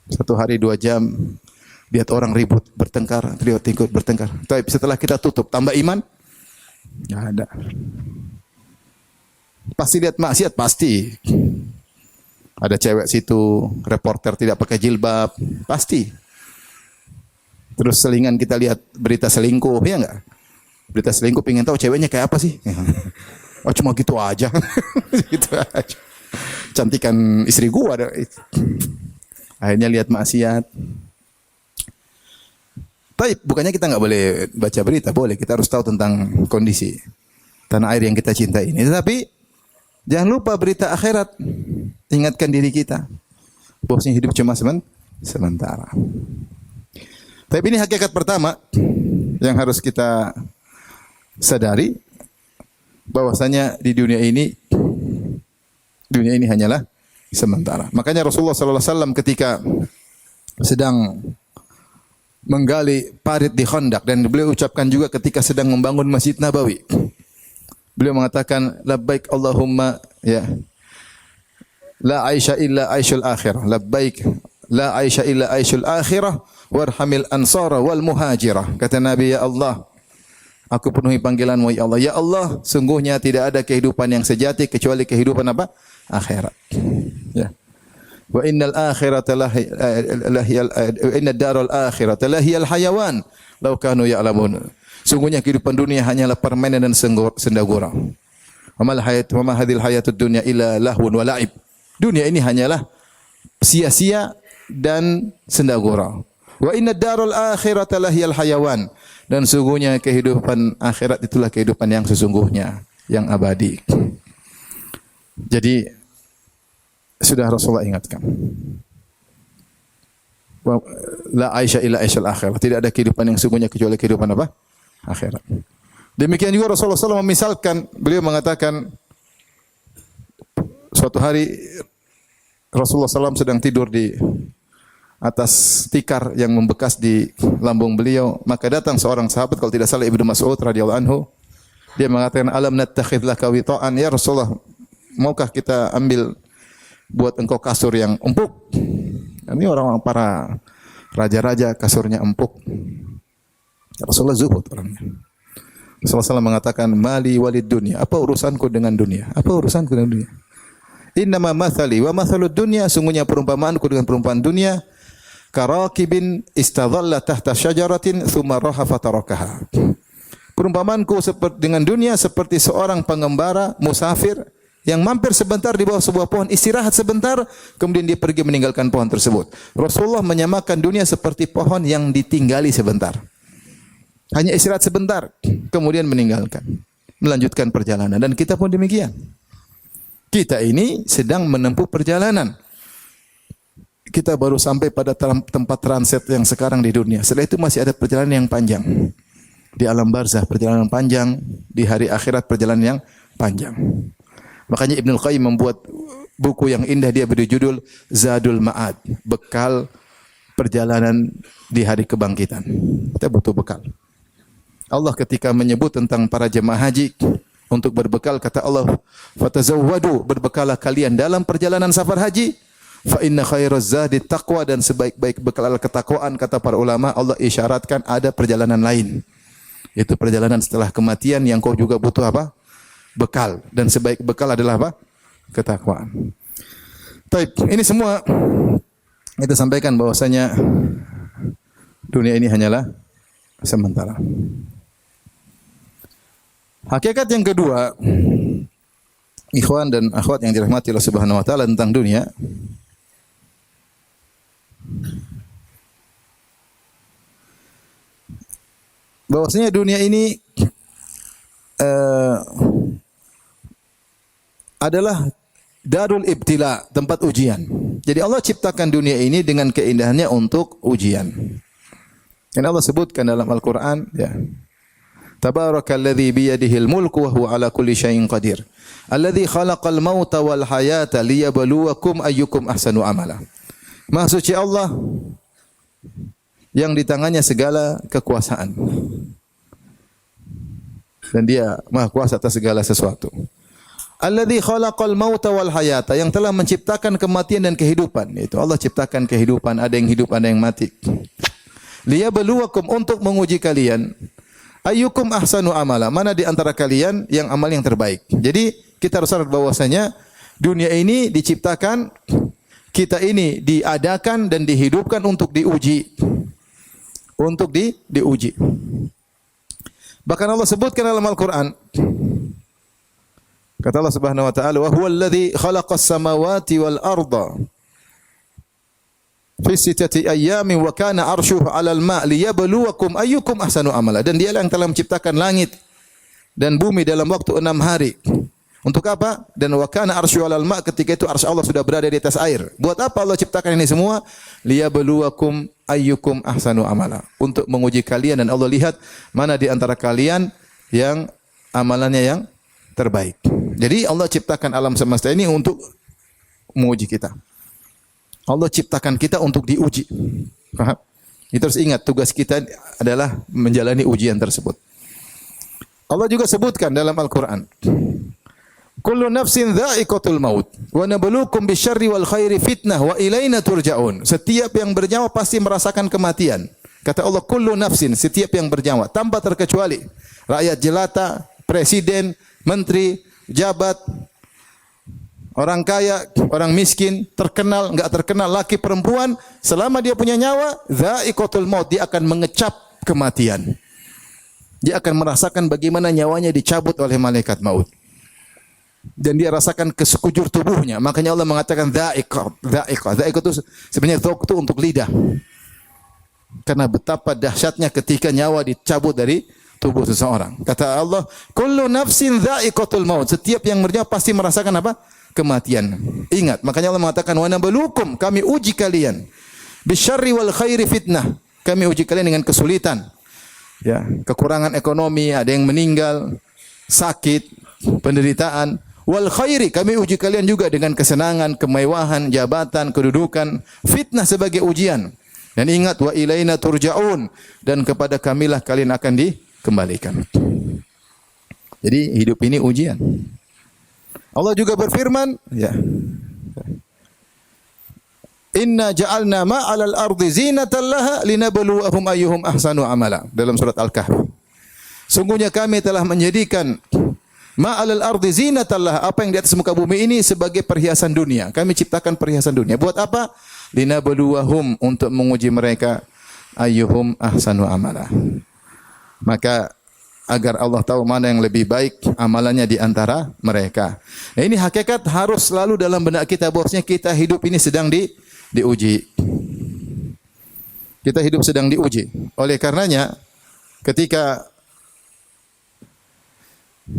1 hari 2 jam lihat orang ribut, bertengkar, ikut bertengkar. Tapi setelah kita tutup, tambah iman? Enggak ada. Pasti lihat maksiat, pasti. Ada cewek situ, reporter tidak pakai jilbab, pasti. Terus selingan kita lihat berita selingkuh, ya enggak? Berita selingkuh pengen tahu ceweknya kayak apa sih? Oh cuma gitu aja. Gitu aja. Cantikan istri gua ada. Akhirnya lihat maksiat. Tapi bukannya kita enggak boleh baca berita, boleh. Kita harus tahu tentang kondisi tanah air yang kita cintai ini. Tetapi jangan lupa berita akhirat. Ingatkan diri kita. Bahwasanya hidup cuma sementara. Tapi ini hakikat pertama yang harus kita sadari bahwasanya di dunia ini hanyalah sementara. Makanya Rasulullah sallallahu alaihi wasallam ketika sedang menggali parit di Khandaq dan beliau ucapkan juga ketika sedang membangun Masjid Nabawi. Beliau mengatakan labbaik Allahumma ya la aisha illa aishul akhirah labbaik la aisha illa aishul akhirah warhamil ansara wal muhajirah. Kata Nabi, ya Allah, aku penuhi panggilanmu ya Allah. Ya Allah, sungguhnya tidak ada kehidupan yang sejati kecuali kehidupan apa? Akhirat. Ya. Wa innal akhirata inna daral akhirata lahiyal hayawan law kanu ya'lamun. Sungguhnya kehidupan dunia hanyalah permainan dan senda gurau. Wa ma hadhil hayatud dunya illa lahwun wa la'ib. Dunia ini hanyalah sia-sia dan senda gurau. Wa inna daral akhirata lahiyal hayawan. Dan sungguhnya kehidupan akhirat itulah kehidupan yang sesungguhnya, yang abadi. Jadi sudah Rasulullah ingatkan. La aisha illa aishal akhirah. Tidak ada kehidupan yang sungguhnya kecuali kehidupan apa? Akhirat. Demikian juga Rasulullah SAW memisalkan, beliau mengatakan suatu hari Rasulullah SAW sedang tidur di atas tikar yang membekas di lambung beliau, maka datang seorang sahabat, kalau tidak salah Ibnu Mas'ud radhiyallahu anhu, dia mengatakan, alam nattakhidh laka wita'an, ya Rasulullah, maukah kita ambil buat engkau kasur yang empuk? Ini orang-orang para raja-raja kasurnya empuk. Rasulullah zuhud orangnya. Rasulullah SAW mengatakan, mali walid dunia. Apa urusanku dengan dunia? Apa urusanku dengan dunia? Innama mathali wa mathalud dunya, sungguhnya perumpamaanku dengan perumpamaan dunia, karakibin istadhalla tahta syajaratin thumma raha fatarakaha. Perumpamaanku dengan dunia seperti seorang pengembara musafir yang mampir sebentar di bawah sebuah pohon, istirahat sebentar, kemudian dia pergi meninggalkan pohon tersebut. Rasulullah menyamakan dunia seperti pohon yang ditinggali sebentar. Hanya istirahat sebentar, kemudian meninggalkan, melanjutkan perjalanan. Dan kita pun demikian. Kita ini sedang menempuh perjalanan. Kita baru sampai pada tempat transit yang sekarang di dunia. Setelah itu masih ada perjalanan yang panjang. Di alam barzah perjalanan panjang, di hari akhirat perjalanan yang panjang. Makanya Ibnu Qayyim membuat buku yang indah, dia berjudul Zadul Ma'ad, bekal perjalanan di hari kebangkitan. Kita butuh bekal. Allah ketika menyebut tentang para jemaah haji untuk berbekal, kata Allah, fatazawwadu, berbekalah kalian dalam perjalanan safar haji, fa inna khairaz zadi taqwa, dan sebaik-baik bekal adalah ketakwaan. Kata para ulama, Allah isyaratkan ada perjalanan lain, yaitu perjalanan setelah kematian yang kau juga butuh apa? Bekal. Dan sebaik bekal adalah apa? Ketakwaan. Baik, ini semua kita sampaikan bahwasanya dunia ini hanyalah sementara. Hakikat yang kedua, ikhwan dan akhwat yang dirahmati Allah Subhanahu wa taala, tentang dunia, bahwasanya dunia ini adalah darul ibtila, tempat ujian. Jadi Allah ciptakan dunia ini dengan keindahannya untuk ujian. Dan Allah sebutkan dalam Al-Qur'an, ya, Tabarakalladzi biyadihil mulku wa huwa ala kulli syai'in qadir. Alladzi khalaqal mauta wal hayata liyabluwakum ayyukum ahsanu amala. Maha suci Allah yang di tangannya segala kekuasaan. Dan dia Maha kuasa atas segala sesuatu. Alladzi khalaqal mauta wal hayata, yang telah menciptakan kematian dan kehidupan. Itu Allah ciptakan kehidupan, ada yang hidup, ada yang mati. Liyabluwakum, untuk menguji kalian. Ayyukum ahsanu amala, mana di antara kalian yang amal yang terbaik. Jadi kita harus sadar bahwasanya dunia ini diciptakan, kita ini diadakan dan dihidupkan untuk diuji. Untuk diuji. Bahkan Allah sebutkan dalam Al-Qur'an, kata Allah Subhanahu wa taala, wa huwal ladzi khalaqas samawati wal arda fi sittati ayyamin wa kana 'arshuhu 'alal ma' liyabluwakum ayyukum ahsanu amala. Dan dialah yang telah menciptakan langit dan bumi dalam waktu 6 hari. Untuk apa? Dan wa kana 'arshuhu 'alal ma', ketika itu arsy Allah sudah berada di atas air. Buat apa Allah ciptakan ini semua? Liyabluwakum ayyukum ahsanu amala, untuk menguji kalian, dan Allah lihat mana di antara kalian yang amalannya yang terbaik. Jadi Allah ciptakan alam semesta ini untuk menguji kita. Allah ciptakan kita untuk diuji. Paham? Kita harus ingat, tugas kita adalah menjalani ujian tersebut. Allah juga sebutkan dalam Al-Quran, kullu nafsin dha'iqatul maut wa nabluukum bisyarri wal khairi fitnah wa ilaina turja'un. Setiap yang bernyawa pasti merasakan kematian. Kata Allah, kullu nafsin, setiap yang bernyawa, tanpa terkecuali. Rakyat jelata, presiden, menteri, jabat, orang kaya, orang miskin, terkenal, enggak terkenal, laki perempuan, selama dia punya nyawa, dha'iqatul maut, dia akan mengecap kematian. Dia akan merasakan bagaimana nyawanya dicabut oleh malaikat maut. Dan dia rasakan ke sekujur tubuhnya. Makanya Allah mengatakan dha'iqah. Dha'iqah itu sebenarnya dha'iq itu untuk lidah. Karena betapa dahsyatnya ketika nyawa dicabut dari tubuh seseorang. Kata Allah, kullu nafsin dha'iqatul maut. Setiap yang bernyawa pasti merasakan apa? Kematian. Ingat, makanya Allah mengatakan wa nabluukum, kami uji kalian Bisyarri wal khairi fitnah. Kami uji kalian dengan kesulitan. Ya, kekurangan ekonomi, ada yang meninggal, sakit, penderitaan. Wal khairi, kami uji kalian juga dengan kesenangan, kemewahan, jabatan, kedudukan. Fitnah sebagai ujian. Dan ingat, wa ilaina turja'un. Dan kepada kamilah kalian akan dikembalikan. Jadi hidup ini ujian. Allah juga berfirman, ya. Inna ja'alna ma'alal ardi zinatan laha linabluwahum ayyuhum ahsanu amala. Dalam surat Al-Kahf. Sungguhnya kami telah menjadikan ma'alal ardi zinatan laha, apa yang di atas muka bumi ini sebagai perhiasan dunia. Kami ciptakan perhiasan dunia. Buat apa? Linabluwahum, untuk menguji mereka ayyuhum ahsanu amala. Maka agar Allah tahu mana yang lebih baik amalannya di antara mereka. Nah, ini hakikat harus selalu dalam benak kita, bahwasanya kita hidup ini sedang diuji. Kita hidup sedang diuji. Oleh karenanya, ketika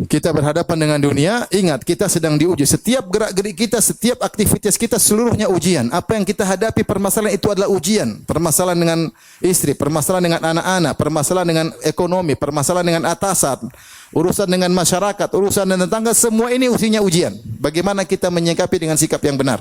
kita berhadapan dengan dunia, ingat kita sedang diuji. Setiap gerak-gerik kita, setiap aktivitas kita seluruhnya ujian. Apa yang kita hadapi, permasalahan itu adalah ujian. Permasalahan dengan istri, permasalahan dengan anak-anak, permasalahan dengan ekonomi, permasalahan dengan atasan, urusan dengan masyarakat, urusan dengan tetangga, semua ini usinya ujian. Bagaimana kita menyikapi dengan sikap yang benar?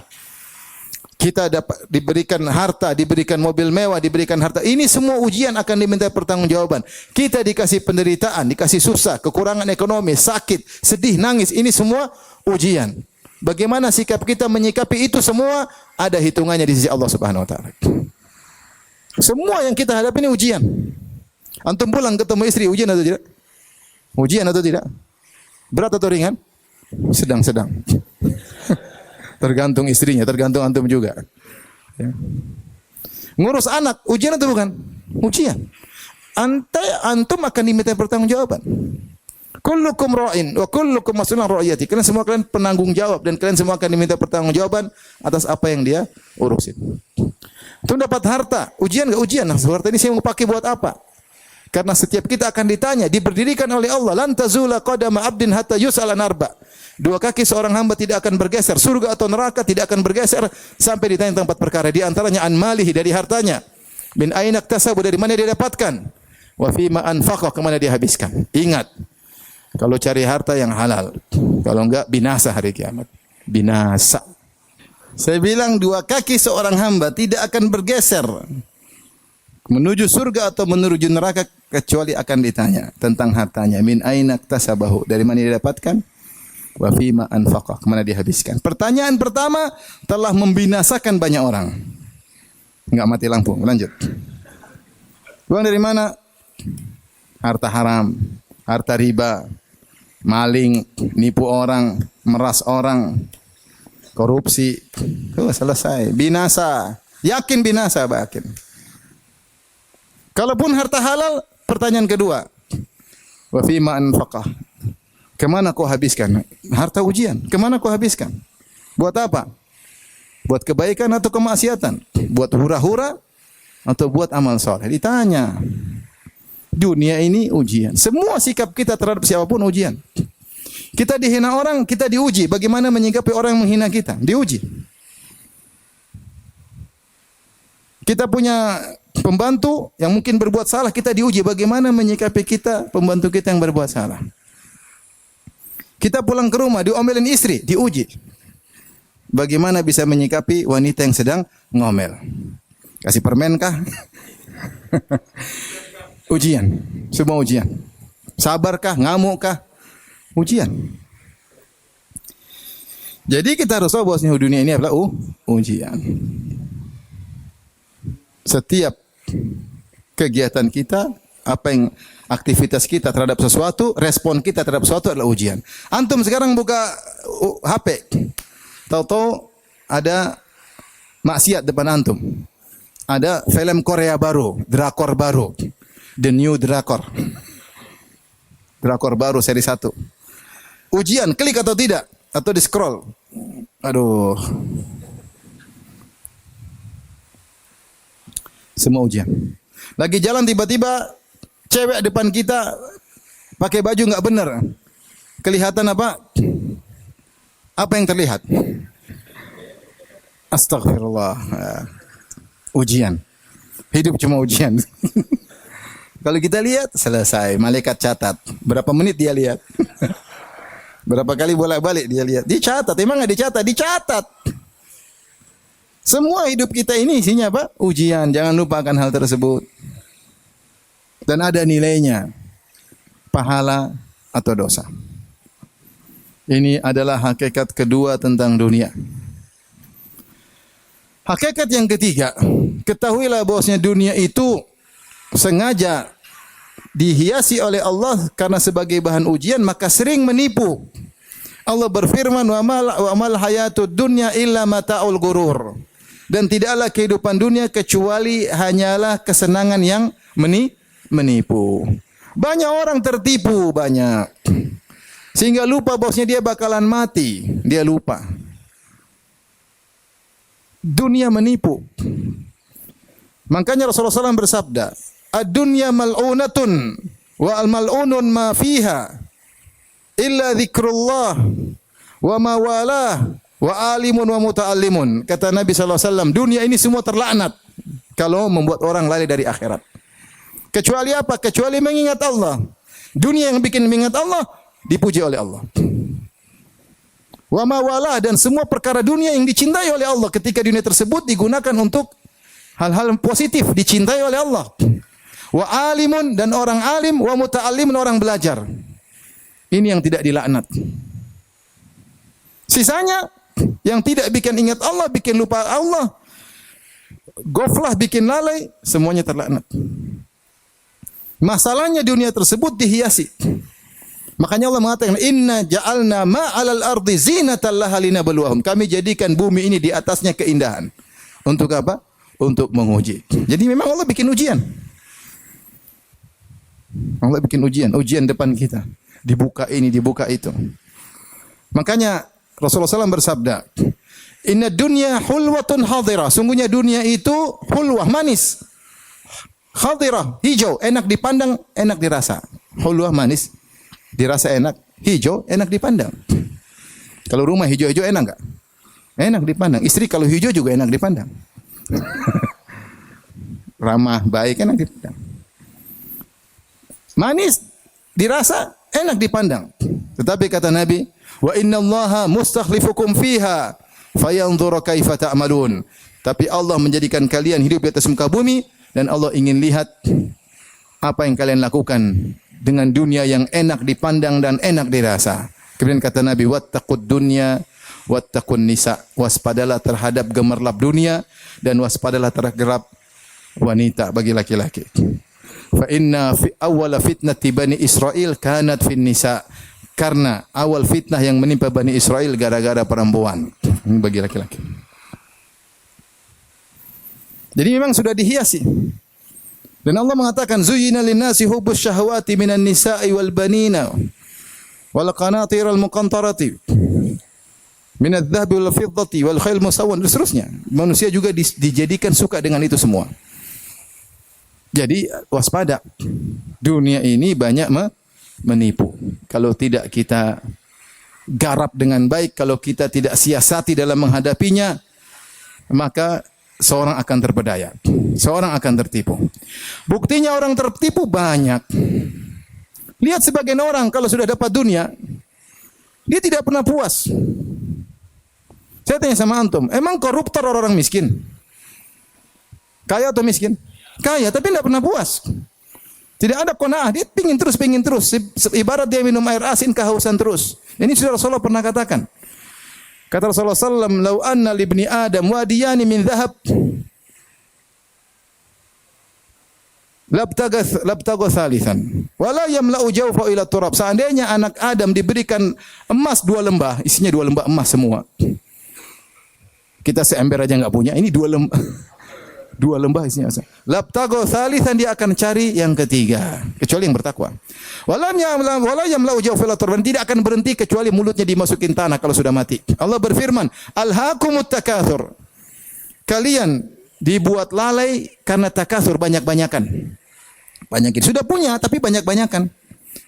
Kita dapat diberikan harta, diberikan mobil mewah, diberikan harta. Ini semua ujian akan diminta pertanggungjawaban. Kita dikasih penderitaan, dikasih susah, kekurangan ekonomi, sakit, sedih, nangis. Ini semua ujian. Bagaimana sikap kita menyikapi itu semua ada hitungannya di sisi Allah Subhanahu wa taala. Semua yang kita hadapi ini ujian. Antum pulang ketemu istri, ujian atau tidak? Ujian atau tidak? Berat atau ringan? Sedang-sedang. Tergantung istrinya, tergantung antum juga. Ya. Ngurus anak, ujian atau bukan? Ujian. Antum akan diminta pertanggungjawaban. Kullukum ra'in wa kullukum mas'ulun 'an ra'iyati. Kalian semua penanggung jawab dan kalian semua akan diminta pertanggungjawaban atas apa yang dia urusin. Antum dapat harta, ujian enggak ujian? Nah, harta ini saya mau pakai buat apa? Karena setiap kita akan ditanya, diberdirikan oleh Allah, lan tazula qadama 'abdin hatta yus'ala an arba'. Dua kaki seorang hamba tidak akan bergeser, surga atau neraka tidak akan bergeser sampai ditanya tentang 4 perkara. Di antaranya an malihi, dari hartanya. Min aina iktasabu, dari mana dia dapatkan. Wa fima anfaqa, ke mana dia habiskan. Ingat, kalau cari harta yang halal, kalau enggak binasa hari kiamat. Binasa. Saya bilang 2 kaki seorang hamba tidak akan bergeser menuju surga atau menuju neraka kecuali akan ditanya tentang hartanya. Min aina iktasabahu, dari mana dia dapatkan. Wa fima anfaqa, kemana dia habiskan. Pertanyaan pertama telah membinasakan banyak orang. Enggak mati lampu. Lanjut. Uang dari mana? Harta haram, harta riba, maling, nipu orang, meras orang, korupsi. Selesai. Binasa. Yakin binasa, yakin. Kalaupun harta halal, pertanyaan kedua. Wa fima anfaqa, kemana kau habiskan? Harta ujian. Kemana kau habiskan? Buat apa? Buat kebaikan atau kemaksiatan? Buat hura-hura atau buat amal soleh? Ditanya. Dunia ini ujian. Semua sikap kita terhadap siapapun ujian. Kita dihina orang, kita diuji. Bagaimana menyikapi orang yang menghina kita? Diuji. Kita punya pembantu yang mungkin berbuat salah, kita diuji. Bagaimana menyikapi kita, pembantu kita yang berbuat salah? Kita pulang ke rumah, diomelin istri, diuji. Bagaimana bisa menyikapi wanita yang sedang ngomel? Kasih permen kah? Ujian. Semua ujian. Sabarkah? Ngamukkah? Ujian. Jadi kita harus tahu bahwa dunia ini adalah ujian. Setiap kegiatan kita, apa yang aktivitas kita terhadap sesuatu, respon kita terhadap sesuatu adalah ujian. Antum sekarang buka HP, tahu-tahu ada maksiat depan antum. Ada film Korea baru, drakor baru, The New Drakor. Drakor baru seri 1. Ujian, klik atau tidak? Atau di scroll? Aduh. Semua ujian. Lagi jalan tiba-tiba cewek depan kita pakai baju enggak benar. Kelihatan apa? Apa yang terlihat? Astagfirullah. Ujian. Hidup cuma ujian. Kalau kita lihat, selesai. Malaikat catat. Berapa menit dia lihat. Berapa kali bolak-balik dia lihat. Dicatat. Emang nggak dicatat? Dicatat. Semua hidup kita ini isinya apa? Ujian. Jangan lupakan hal tersebut. Dan ada nilainya. Pahala atau dosa. Ini adalah hakikat kedua tentang dunia. Hakikat yang ketiga, ketahuilah bahwasanya dunia itu sengaja dihiasi oleh Allah karena sebagai bahan ujian, maka sering menipu. Allah berfirman, wa mal hayatud dunya illa mata'ul gurur. Dan tidaklah kehidupan dunia kecuali hanyalah kesenangan yang menipu. Banyak orang tertipu, banyak. Sehingga lupa bahwasanya dia bakalan mati, dia lupa. Dunia menipu. Makanya Rasulullah SAW bersabda, "Ad-dunya mal'unatun wa al-mal'unun ma fiha illa dzikrullah wa ma walah wa alimun wa muta'allimun." Kata Nabi SAW, dunia ini semua terlaknat kalau membuat orang lari dari akhirat. Kecuali apa? Kecuali mengingat Allah. Dunia yang bikin mengingat Allah dipuji oleh Allah. Wa ma walah, dan semua perkara dunia yang dicintai oleh Allah ketika dunia tersebut digunakan untuk hal-hal positif, dicintai oleh Allah. Wa alimun, dan orang alim, wa muta'allimun, orang belajar. Ini yang tidak dilaknat. Sisanya yang tidak bikin ingat Allah, bikin lupa Allah, goflah, bikin lalai, semuanya terlaknat. Masalahnya dunia tersebut dihiasi. Makanya Allah mengatakan, inna ja'alna ma'alal ardi zinatan laha linabluwahum. Kami jadikan bumi ini di atasnya keindahan. Untuk apa? Untuk menguji. Jadi memang Allah bikin ujian. Allah bikin ujian depan kita. Dibuka ini, dibuka itu. Makanya Rasulullah SAW bersabda, inna dunya hulwatun hadirah. Sungguhnya dunia itu hulwah, manis. Hadirah, hijau, enak dipandang, enak dirasa. Hulwah, manis, dirasa enak. Hijau, enak dipandang. Kalau rumah hijau-hijau enak enggak? Enak dipandang. Istri kalau hijau juga enak dipandang. Ramah, baik, enak dipandang. Manis dirasa, enak dipandang. Tetapi kata Nabi, wa innallaha mustakhlifukum fiha fayanzura kaifa ta'malun. Tapi Allah menjadikan kalian hidup di atas muka bumi dan Allah ingin lihat apa yang kalian lakukan dengan dunia yang enak dipandang dan enak dirasa. Kemudian kata Nabi, wattaqud dunya wattaqun nisa. Waspadalah terhadap gemerlap dunia dan waspadalah terhadap wanita bagi laki-laki. Fa inna fi awwala fitnati bani Israil kanat fin nisa. Karena awal fitnah yang menimpa Bani Israel gara-gara perempuan. Ini bagi laki-laki. Jadi memang sudah dihiasi. Dan Allah mengatakan, zuyyina lin-nasi hubbus syahawati minan nisa'i wal banina wal qanatiril muqantarati minadh-dhahabi wal fiddati wal khayl musawwan, dan seterusnya. Manusia juga dijadikan suka dengan itu semua. Jadi waspada. Dunia ini banyak menipu. Kalau tidak kita garap dengan baik, kalau kita tidak siasati dalam menghadapinya, maka seorang akan terpedaya. Seorang akan tertipu. Buktinya orang tertipu banyak. Lihat sebagian orang kalau sudah dapat dunia, dia tidak pernah puas. Saya tanya sama antum, emang koruptor orang miskin? Kaya atau miskin? Kaya, tapi tidak pernah puas. Tidak ada qanaah, dia pingin terus. Ibarat dia minum air asin, kehausan terus. Ini sudah Rasulullah pernah katakan. Kata Rasulullah SAW, "Lau anna libni Adam wadiyani min dhahab, labtaga thalithan, wala yamla'u jawfa ila turab." Seandainya anak Adam diberikan emas 2 lembah, isinya 2 lembah emas semua. Kita seember aja enggak punya, ini 2 lembah. 2 lembah isinya. Labtago thalithan, dia akan cari yang ketiga, kecuali yang bertakwa. Wala yamla'u jawfa ila turab, tidak akan berhenti kecuali mulutnya dimasukin tanah kalau sudah mati. Allah berfirman, "Alhaakumut takatsur." Kalian dibuat lalai karena takatsur, banyak-banyakan. Banyakin. Sudah punya tapi banyak-banyakan.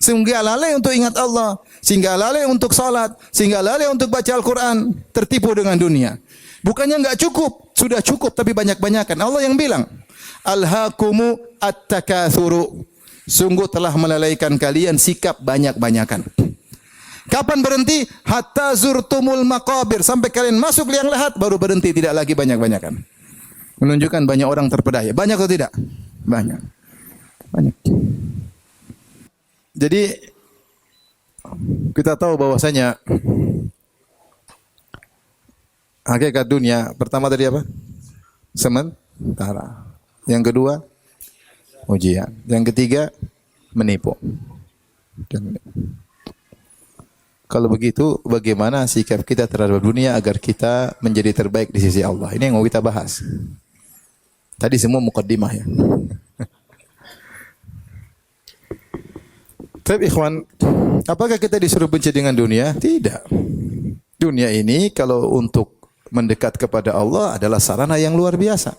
Sehingga lalai untuk ingat Allah, sehingga lalai untuk salat, sehingga lalai untuk baca Al-Qur'an, tertipu dengan dunia. Bukannya enggak cukup, sudah cukup tapi banyak-banyakan. Allah yang bilang, alhaakumu at-takatsuru. Sungguh telah melalaikan kalian sikap banyak-banyakan. Kapan berhenti? Hatta zurtumul maqabir. Sampai kalian masuk liang lahat baru berhenti, tidak lagi banyak-banyakan. Menunjukkan banyak orang terpedaya. Banyak atau tidak? Banyak. Banyak. Jadi kita tahu bahwasanya hakikat dunia pertama tadi apa? Sementara. Yang kedua ujian. Yang ketiga menipu. Kalau begitu bagaimana sikap kita terhadap dunia agar kita menjadi terbaik di sisi Allah? Ini yang mau kita bahas. Tadi semua mukaddimah ya. Tapi ikhwan, apakah kita disuruh benci dengan dunia? Tidak. Dunia ini kalau untuk mendekat kepada Allah adalah sarana yang luar biasa.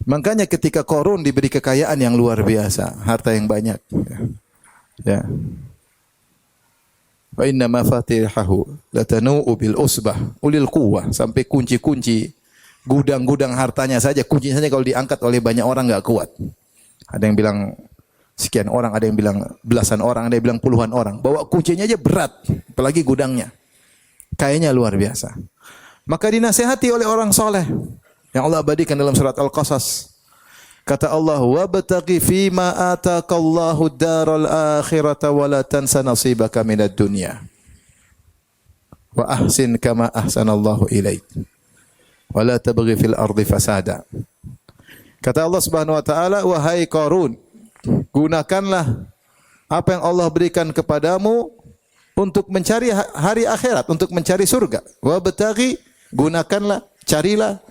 Makanya ketika Qarun diberi kekayaan yang luar biasa, harta yang banyak. Ya. Wa inna mafatihahu latanu'u bil usbah ulil quwwah, sampai kunci-kunci gudang-gudang hartanya saja, kuncinya saja kalau diangkat oleh banyak orang enggak kuat. Ada yang bilang sekian orang, ada yang bilang belasan orang, ada yang bilang puluhan orang. Bawa kuncinya aja berat, apalagi gudangnya. Kayaknya luar biasa. Maka dinasihati oleh orang soleh yang Allah abadikan dalam surat Al-Qasas. Kata Allah, wabtaghi fima ataqallahu daral akhirata wa la tansa nasibaka minad dunya. Wa ahsin kama ahsanallahu ilaik. Wa la tabghi fil ardi fasada. Kata Allah Subhanahu wa taala, wahai Qarun, gunakanlah apa yang Allah berikan kepadamu untuk mencari hari akhirat, untuk mencari surga. Wabtaghi, gunakanlah, carilah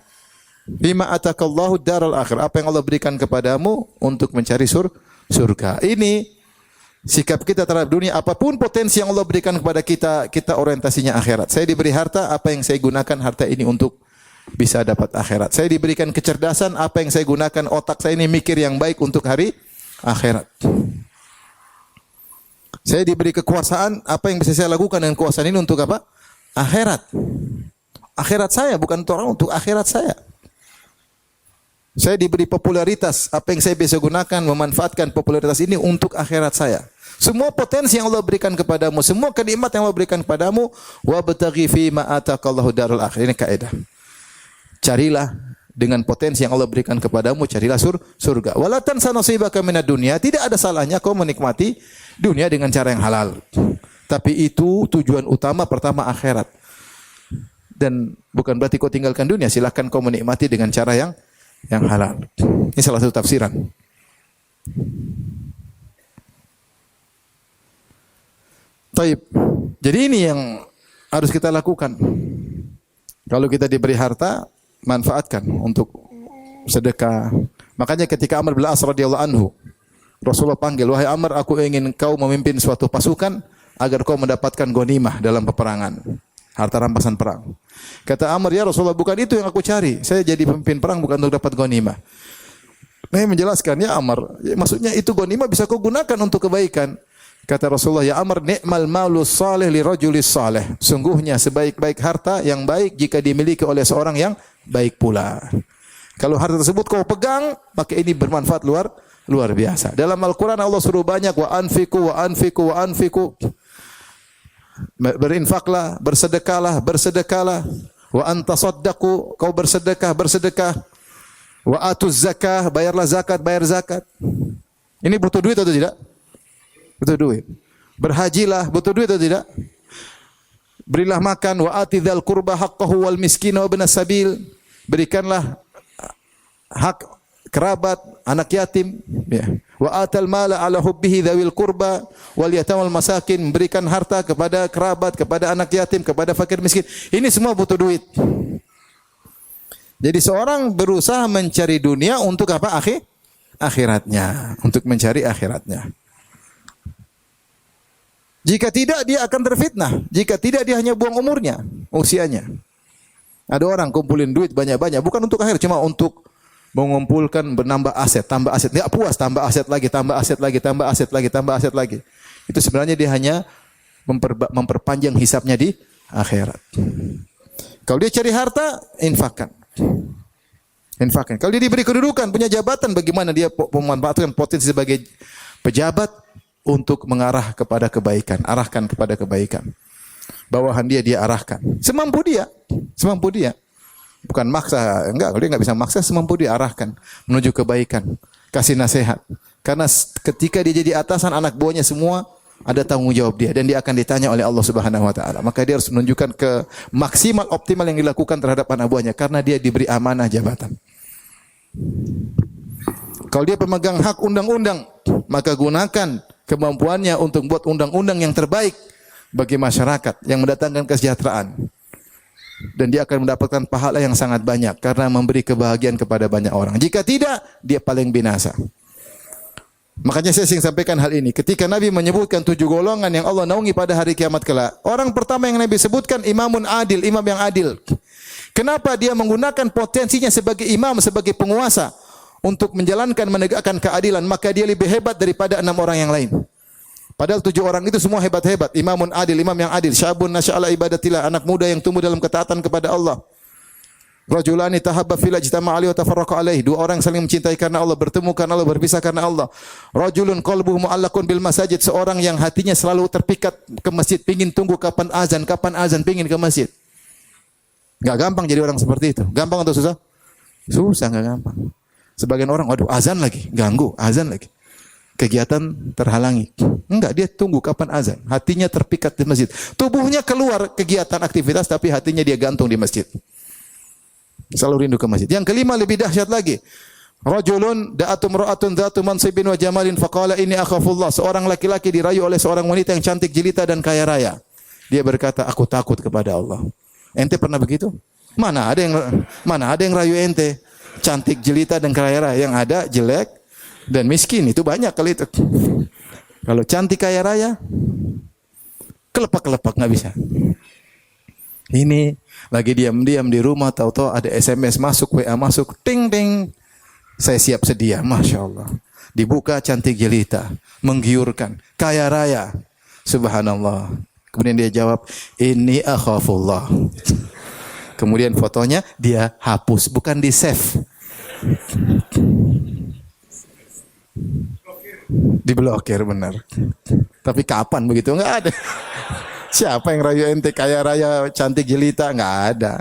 bima atakallahu daral akhir, apa yang Allah berikan kepadamu untuk mencari surga. Ini sikap kita terhadap dunia. Apapun potensi yang Allah berikan kepada kita, kita orientasinya akhirat. Saya diberi harta, apa yang saya gunakan harta ini untuk bisa dapat akhirat. Saya diberikan kecerdasan, apa yang saya gunakan otak saya ini mikir yang baik untuk hari akhirat. Saya diberi kekuasaan, apa yang bisa saya lakukan dengan kekuasaan ini untuk apa? Akhirat. Akhirat saya, bukan untuk orang, untuk akhirat saya. Saya diberi popularitas, apa yang saya bisa gunakan memanfaatkan popularitas ini untuk akhirat saya. Semua potensi yang Allah berikan kepadamu, semua kenikmat yang Allah berikan kepadamu, wabtaghi fima ataqallahu darul akhir. Ini kaidah. Carilah dengan potensi yang Allah berikan kepadamu, carilah surga. Wala tansa nasibaka minad dunya. Tidak ada salahnya kau menikmati dunia dengan cara yang halal. Tapi itu tujuan utama pertama akhirat. Dan bukan berarti kau tinggalkan dunia, silakan kau menikmati dengan cara yang halal. Ini salah satu tafsiran. Taib. Jadi ini yang harus kita lakukan. Kalau kita diberi harta, manfaatkan untuk sedekah. Makanya ketika Amr bin As radhiyallahu anhu, Rasulullah panggil, wahai Amr, aku ingin kau memimpin suatu pasukan agar kau mendapatkan ghanimah dalam peperangan. Harta rampasan perang. Kata Amr, ya Rasulullah, bukan itu yang aku cari. Saya jadi pemimpin perang bukan untuk dapat ghanimah. Nabi menjelaskan, ya Amr, maksudnya itu ghanimah bisa kau gunakan untuk kebaikan. Kata Rasulullah, ya Amr, ni'mal malus salih li rajulis salih. Sungguhnya sebaik-baik harta yang baik jika dimiliki oleh seorang yang baik pula. Kalau harta tersebut kau pegang, maka ini bermanfaat luar biasa. Dalam Al-Quran Allah suruh banyak, wa anfiku, wa anfiku, wa anfiku. Berinfaklah, bersedekahlah. Wa antasaddaqu, kau bersedekah. Wa atuz zakah, bayarlah zakat, bayar zakat. Ini butuh duit atau tidak? Butuh duit. Berhajilah, butuh duit atau tidak? Berilah makan, wa atidhal qurba haqqahu wal miskin wa ibnas sabil. Berikanlah hak kerabat, anak yatim, ya. Wa atal mala ala hubbihi dzawil qurba wal yatamal masakin, memberikan harta kepada kerabat, kepada anak yatim, kepada fakir miskin. Ini semua butuh duit. Jadi seorang berusaha mencari dunia untuk apa? Akhiratnya, untuk mencari akhiratnya. Jika tidak dia akan terfitnah. Jika tidak dia hanya buang umurnya, usianya. Ada orang kumpulin duit banyak-banyak bukan untuk akhir, cuma untuk mengumpulkan, menambah aset, tambah aset. Enggak puas, tambah aset lagi, tambah aset lagi, tambah aset lagi, tambah aset lagi. Itu sebenarnya dia hanya memperpanjang hisapnya di akhirat. Kalau dia cari harta, infakkan. Infakkan. Kalau dia diberi kedudukan, punya jabatan, bagaimana dia memanfaatkan potensi sebagai pejabat untuk mengarah kepada kebaikan, arahkan kepada kebaikan. Bawahan dia arahkan. Semampu dia. Semampu dia. Bukan maksa, enggak, kalau dia enggak bisa maksa, semampu dia arahkan menuju kebaikan. Kasih nasihat. Karena ketika dia jadi atasan, anak buahnya semua ada tanggung jawab dia dan dia akan ditanya oleh Allah Subhanahu wa taala. Maka dia harus menunjukkan ke maksimal optimal yang dilakukan terhadap anak buahnya karena dia diberi amanah jabatan. Kalau dia pemegang hak undang-undang, maka gunakan kemampuannya untuk buat undang-undang yang terbaik bagi masyarakat yang mendatangkan kesejahteraan. Dan dia akan mendapatkan pahala yang sangat banyak karena memberi kebahagiaan kepada banyak orang. Jika tidak, dia paling binasa. Makanya saya sering sampaikan hal ini. Ketika Nabi menyebutkan 7 golongan yang Allah naungi pada hari kiamat kelak, orang pertama yang Nabi sebutkan imamun adil, imam yang adil. Kenapa dia menggunakan potensinya sebagai imam, sebagai penguasa untuk menjalankan, menegakkan keadilan, maka dia lebih hebat daripada 6 orang yang lain. Padahal 7 orang itu semua hebat-hebat. Imamun adil, imam yang adil. Syabun nasya'ala ibadatillah, anak muda yang tumbuh dalam ketaatan kepada Allah. Rajulani tahabba fillah ijtama'a alaihi wa tafarraqa alaihi. 2 orang saling mencintai karena Allah, bertemu karena Allah, berpisah karena Allah. Rajulun qalbuhu mu'allaqun bil masajid. Seorang yang hatinya selalu terpikat ke masjid, pingin tunggu kapan azan, pingin ke masjid. Enggak gampang jadi orang seperti itu. Gampang atau susah? Susah, enggak gampang. Sebagian orang, waduh, azan lagi, ganggu, azan lagi. Kegiatan terhalangi. Enggak, dia tunggu kapan azan. Hatinya terpikat di masjid. Tubuhnya keluar kegiatan aktivitas, tapi hatinya dia gantung di masjid. Selalu rindu ke masjid. Yang kelima lebih dahsyat lagi. Rajulun da'atum ra'atun dhatu mansibin wa jamalin faqala inni akhafullah. Seorang laki-laki dirayu oleh seorang wanita yang cantik jelita dan kaya raya. Dia berkata, aku takut kepada Allah. Ente pernah begitu? Mana ada yang rayu ente? Cantik jelita dan kaya raya. Yang ada jelek dan miskin, itu banyak kali itu. Kalau cantik kaya raya, kelepak-kelepak nggak bisa. Ini lagi diam-diam di rumah, tahu-tahu ada SMS masuk, WA masuk, ting ting. Saya siap sedia, masya Allah. Dibuka cantik jelita, menggiurkan, kaya raya, subhanallah. Kemudian dia jawab, ini akhafullah. Kemudian fotonya dia hapus, bukan di save. Diblokir, benar. Tapi kapan begitu? Enggak ada. Siapa yang rayu ente kaya raya cantik jelita? Enggak ada.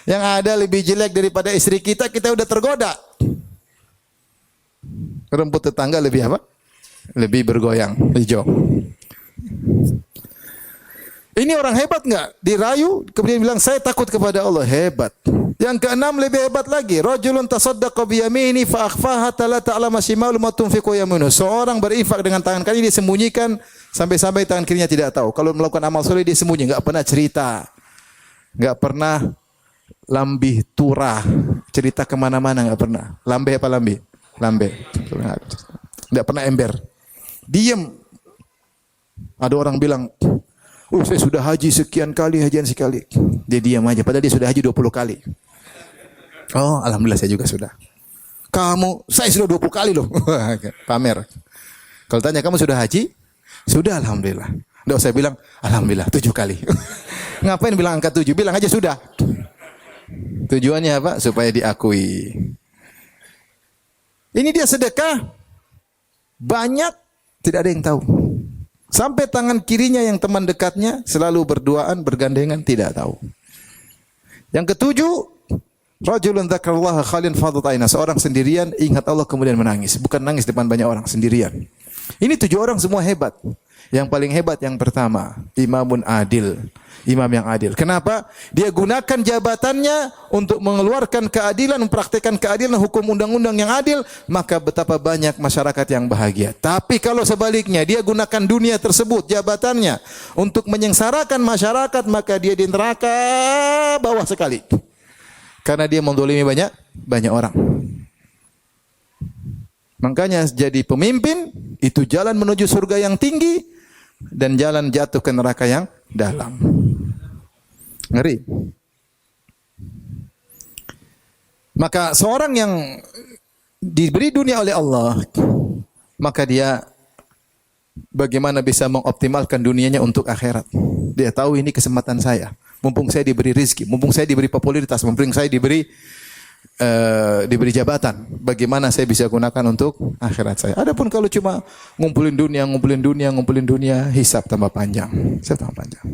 Yang ada lebih jelek daripada istri kita, kita udah tergoda. Rumput tetangga lebih apa? Lebih bergoyang, hijau. Ini orang hebat enggak? Dirayu, kemudian bilang saya takut kepada Allah, hebat. Yang keenam lebih hebat lagi. Rajulun tasaddaqa bi yamini fa akhfaha la ta'lamu shimalu ma tunfiqu yaminu. Seorang berinfak dengan tangan kiri, dia sembunyikan sampai-sampai tangan kirinya tidak tahu. Kalau melakukan amal soleh dia sembunyi, enggak pernah cerita. Enggak pernah lambih turah, cerita kemana-mana enggak pernah. Lambe apa lambe? Lambe. Enggak pernah ember. Diam. Ada orang bilang, saya sudah haji sekian kali, hajian sekali. Dia diam aja, padahal dia sudah haji 20 kali. Oh, alhamdulillah saya juga sudah. Saya sudah 20 kali loh. Pamer. Kalau tanya, kamu sudah haji? Sudah, alhamdulillah. Nggak usah bilang, alhamdulillah 7 kali. Ngapain bilang angka 7? Bilang aja sudah. Tujuannya apa? Supaya diakui. Ini dia sedekah. Banyak, tidak ada yang tahu. Sampai tangan kirinya yang teman dekatnya selalu berduaan, bergandengan, tidak tahu. Yang ketujuh, rajulun dzakarallaha khalian fadat aina. Seorang sendirian ingat Allah kemudian menangis. Bukan nangis depan banyak orang, sendirian. Ini 7 orang semua hebat. Yang paling hebat yang pertama, imamun adil. Imam yang adil. Kenapa? Dia gunakan jabatannya untuk mengeluarkan keadilan, mempraktikkan keadilan, hukum undang-undang yang adil, maka betapa banyak masyarakat yang bahagia. Tapi kalau sebaliknya, dia gunakan dunia tersebut, jabatannya, untuk menyengsarakan masyarakat, maka dia di neraka bawah sekali. Karena dia mendolimi banyak orang. Makanya jadi pemimpin, itu jalan menuju surga yang tinggi, dan jalan jatuh ke neraka yang dalam. Ngeri. Maka seorang yang diberi dunia oleh Allah, maka dia bagaimana bisa mengoptimalkan dunianya untuk akhirat. Dia tahu ini kesempatan saya. mumpung saya diberi rizki, mumpung saya diberi popularitas, mumpung saya diberi jabatan, bagaimana saya bisa gunakan untuk akhirat saya. Adapun kalau cuma ngumpulin dunia, hisab tambah panjang. Hisab tambah panjang.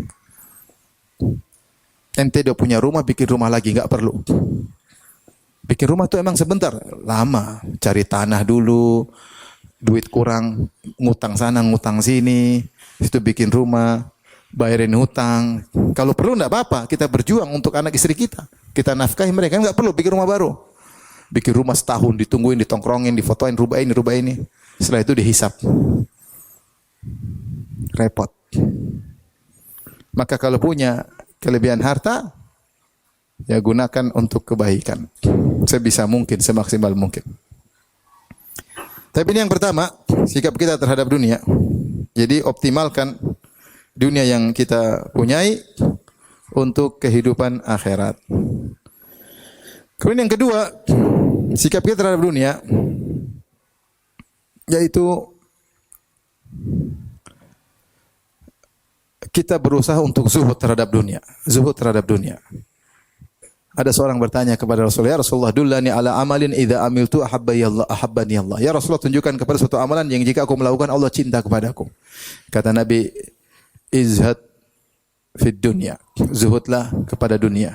Ente udah punya rumah, bikin rumah lagi, enggak perlu. Bikin rumah itu emang sebentar, lama. Cari tanah dulu, duit kurang, ngutang sana, ngutang sini, itu bikin rumah, bayarin hutang. Kalau perlu enggak apa-apa, kita berjuang untuk anak istri kita. Kita nafkahi mereka, enggak perlu bikin rumah baru. Bikin rumah setahun, ditungguin, ditongkrongin, difotoin, rubah ini. Setelah itu dihisap. Repot. Maka kalau punya kelebihan harta, ya gunakan untuk kebaikan. Sebisa mungkin, semaksimal mungkin. Tapi ini yang pertama, sikap kita terhadap dunia. Jadi optimalkan dunia yang kita punyai untuk kehidupan akhirat. Kemudian yang kedua, sikap kita terhadap dunia yaitu kita berusaha untuk zuhud terhadap dunia. Zuhud terhadap dunia. Ada seorang bertanya kepada Rasulullah, "Ya Rasulullah, dullani ala amalin idza amiltu ahabbani Allah." Ya Rasulullah, tunjukkan kepada suatu amalan yang jika aku melakukan Allah cinta kepadaku. Kata Nabi, "Izhad fid dunya." Zuhudlah kepada dunia.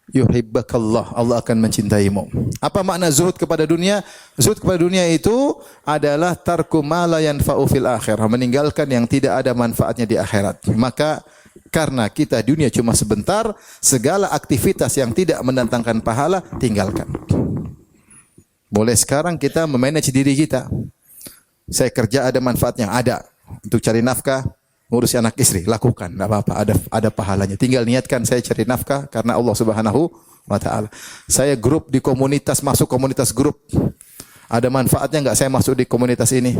Yuhibbakallah, Allah akan mencintaimu. Apa makna zuhud kepada dunia? Zuhud kepada dunia itu adalah tarku ma la yanfa'u fil akhirah, meninggalkan yang tidak ada manfaatnya di akhirat. Maka karena kita dunia cuma sebentar, segala aktivitas yang tidak mendatangkan pahala tinggalkan. Boleh sekarang kita memanage diri kita. Saya kerja ada manfaatnya, ada untuk cari nafkah, ngurus anak istri, lakukan, enggak apa-apa, ada pahalanya. Tinggal niatkan saya cari nafkah karena Allah Subhanahu wa taala. Saya grup di komunitas, masuk komunitas grup. Ada manfaatnya enggak saya masuk di komunitas ini?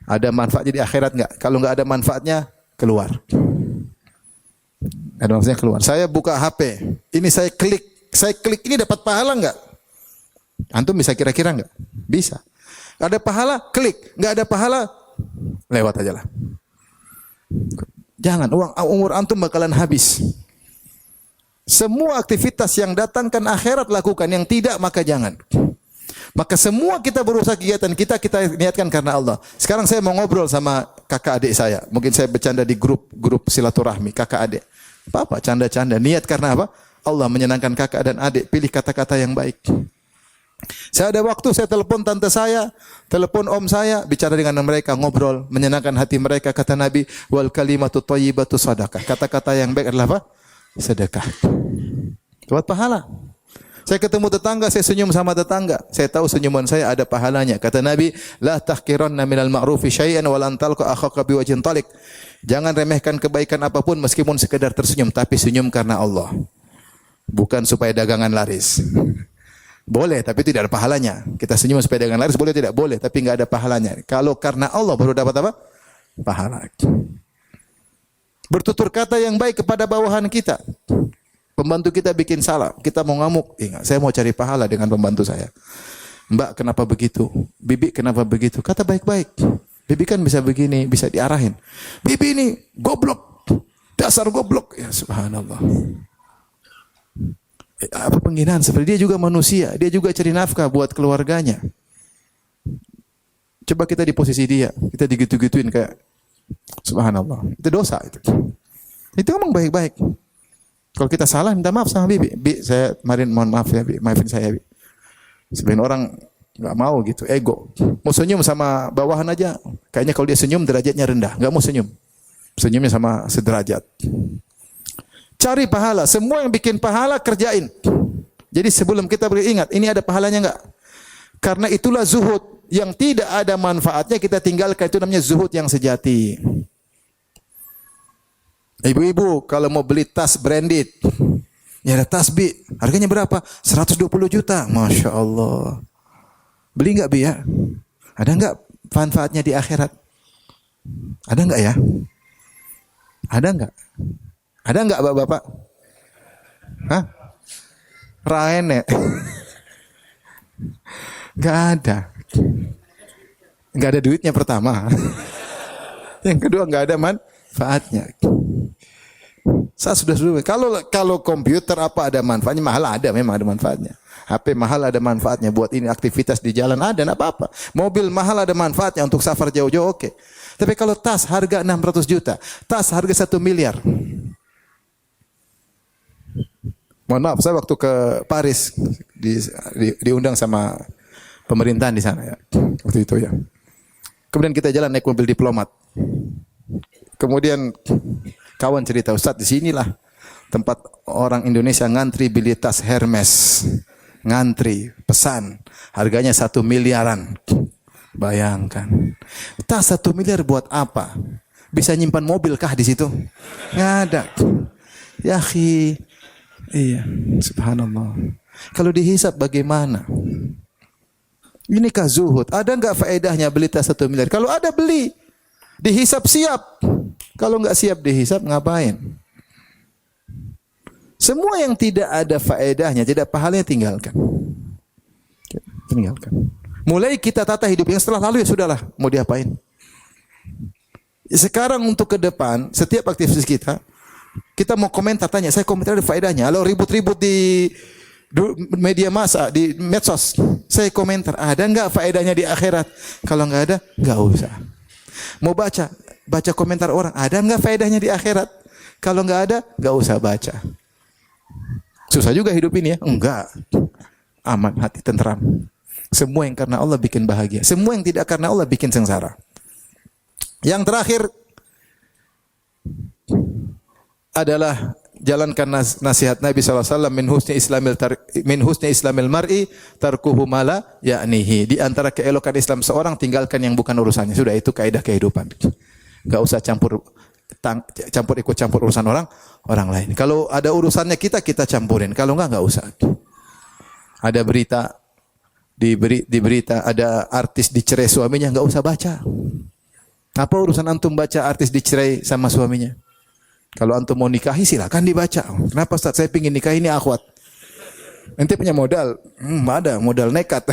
Ada manfaatnya di akhirat enggak? Kalau enggak ada manfaatnya, keluar. Ada maksudnya keluar. Saya buka HP, ini saya klik ini dapat pahala enggak? Antum bisa kira-kira enggak? Bisa. Ada pahala, klik. Enggak ada pahala, lewat aja lah. Jangan, umur antum bakalan habis. Semua aktivitas yang datangkan akhirat lakukan, yang tidak maka jangan. Maka semua kita berusaha kegiatan kita niatkan karena Allah. Sekarang saya mau ngobrol sama kakak adik saya. Mungkin saya bercanda di grup silaturahmi kakak adik. Apa canda-canda, niat karena apa? Allah menyenangkan kakak dan adik, pilih kata-kata yang baik. Saya ada waktu, saya telepon tante saya, telepon om saya, bicara dengan mereka, ngobrol, menyenangkan hati mereka. Kata Nabi, wal kalimatu thayyibatu sadaqah. Kata-kata yang baik adalah apa? Sedekah. Dapat pahala. Saya ketemu tetangga, saya senyum sama tetangga. Saya tahu senyuman saya ada pahalanya. Kata Nabi, la tahqiranna minal ma'rufi syai'an wa lan talqa akhaka biwajhin talik. Jangan remehkan kebaikan apapun meskipun sekedar tersenyum, tapi senyum karena Allah. Bukan supaya dagangan laris. Boleh, tapi tidak ada pahalanya. Kita senyum supaya dagangan laris boleh tidak? Boleh, tapi enggak ada pahalanya. Kalau karena Allah baru dapat apa? Pahala. Bertutur kata yang baik kepada bawahan kita. Pembantu kita bikin salah, kita mau ngamuk, ingat, saya mau cari pahala dengan pembantu saya. Mbak, kenapa begitu? Bibi, kenapa begitu? Kata baik-baik. Bibi kan bisa begini, bisa diarahin. Bibi ini goblok, dasar goblok. Ya subhanallah. Apa penghinaan? Seperti dia juga manusia, dia juga cari nafkah buat keluarganya. Coba kita di posisi dia, kita digitu-gituin kayak subhanallah. Itu dosa itu. Itu memang baik-baik. Kalau kita salah, minta maaf sama Bibi. Bi, saya kemarin mohon maaf ya, Bi. Maafin saya, Bi. Sebenarnya orang nggak mau gitu, ego. Mau senyum sama bawahan aja. Kayaknya kalau dia senyum derajatnya rendah, nggak mau senyum. Senyumnya sama sederajat. Cari pahala. Semua yang bikin pahala kerjain. Jadi sebelum kita beringat, ini ada pahalanya nggak? Karena itulah zuhud. Yang tidak ada manfaatnya kita tinggalkan. Itu namanya zuhud yang sejati. Ibu-ibu kalau mau beli tas branded, ya ada tas Bi, harganya berapa? 120 juta. Masya Allah. Beli nggak Bi ya? Ada nggak manfaatnya di akhirat? Ada nggak ya? Ada nggak? Ada nggak bapak-bapak? Hah? Raene? Nggak ada. Nggak ada duitnya pertama. Yang kedua nggak ada manfaatnya. Saya sudah. Kalau komputer apa ada manfaatnya? Mahal ada, memang ada manfaatnya. HP mahal ada manfaatnya buat ini aktivitas di jalan ada, enggak apa-apa. Mobil mahal ada manfaatnya untuk safar jauh-jauh, oke. Tapi kalau tas harga 600 juta, tas harga 1 miliar. Mohon maaf, saya waktu ke Paris diundang sama pemerintahan di sana ya. Waktu itu ya. Kemudian kita jalan naik mobil diplomat. Kemudian kawan cerita, Ustaz, di sinilah tempat orang Indonesia ngantri beli tas Hermes. Ngantri, pesan. Harganya 1 miliaran. Bayangkan. Tas 1 miliar buat apa? Bisa nyimpan mobil kah di situ? Nggak ada. Ya akhi. Iya, subhanallah. Kalau dihisap bagaimana? Inikah zuhud? Ada enggak faedahnya beli tas 1 miliar? Kalau ada beli. Dihisap siap. Kalau enggak siap dihisap ngapain? Semua yang tidak ada faedahnya, tidak pahalanya tinggalkan. Tinggalkan. Mulai kita tata hidup yang setelah lalu ya sudahlah, mau diapain? Sekarang untuk ke depan, setiap aktivitas kita mau komentar, tanya, saya komentar ada faedahnya. Kalau ribut-ribut di media massa, di medsos, saya komentar, ada enggak faedahnya di akhirat? Kalau enggak ada, enggak usah. Mau baca komentar orang, ada enggak faedahnya di akhirat? Kalau enggak ada, enggak usah baca. Susah juga hidup ini ya? Enggak. Aman, hati tenteram. Semua yang karena Allah bikin bahagia. Semua yang tidak karena Allah bikin sengsara. Yang terakhir adalah jalankan nasihat Nabi SAW, min husni islamil mar'i tarkuhu mala ya'nihi. Di antara keelokan Islam seorang, tinggalkan yang bukan urusannya. Sudah, itu kaidah kehidupan. Enggak usah campur ikut campur urusan orang lain. Kalau ada urusannya kita campurin. Kalau enggak usah. Ada berita di berita ada artis dicerai suaminya, enggak usah baca. Apa urusan antum baca artis dicerai sama suaminya? Kalau antum mau nikahi silakan dibaca. Kenapa Ustaz? Saya pingin nikah ini akhwat. Ente punya modal? Ada modal nekat.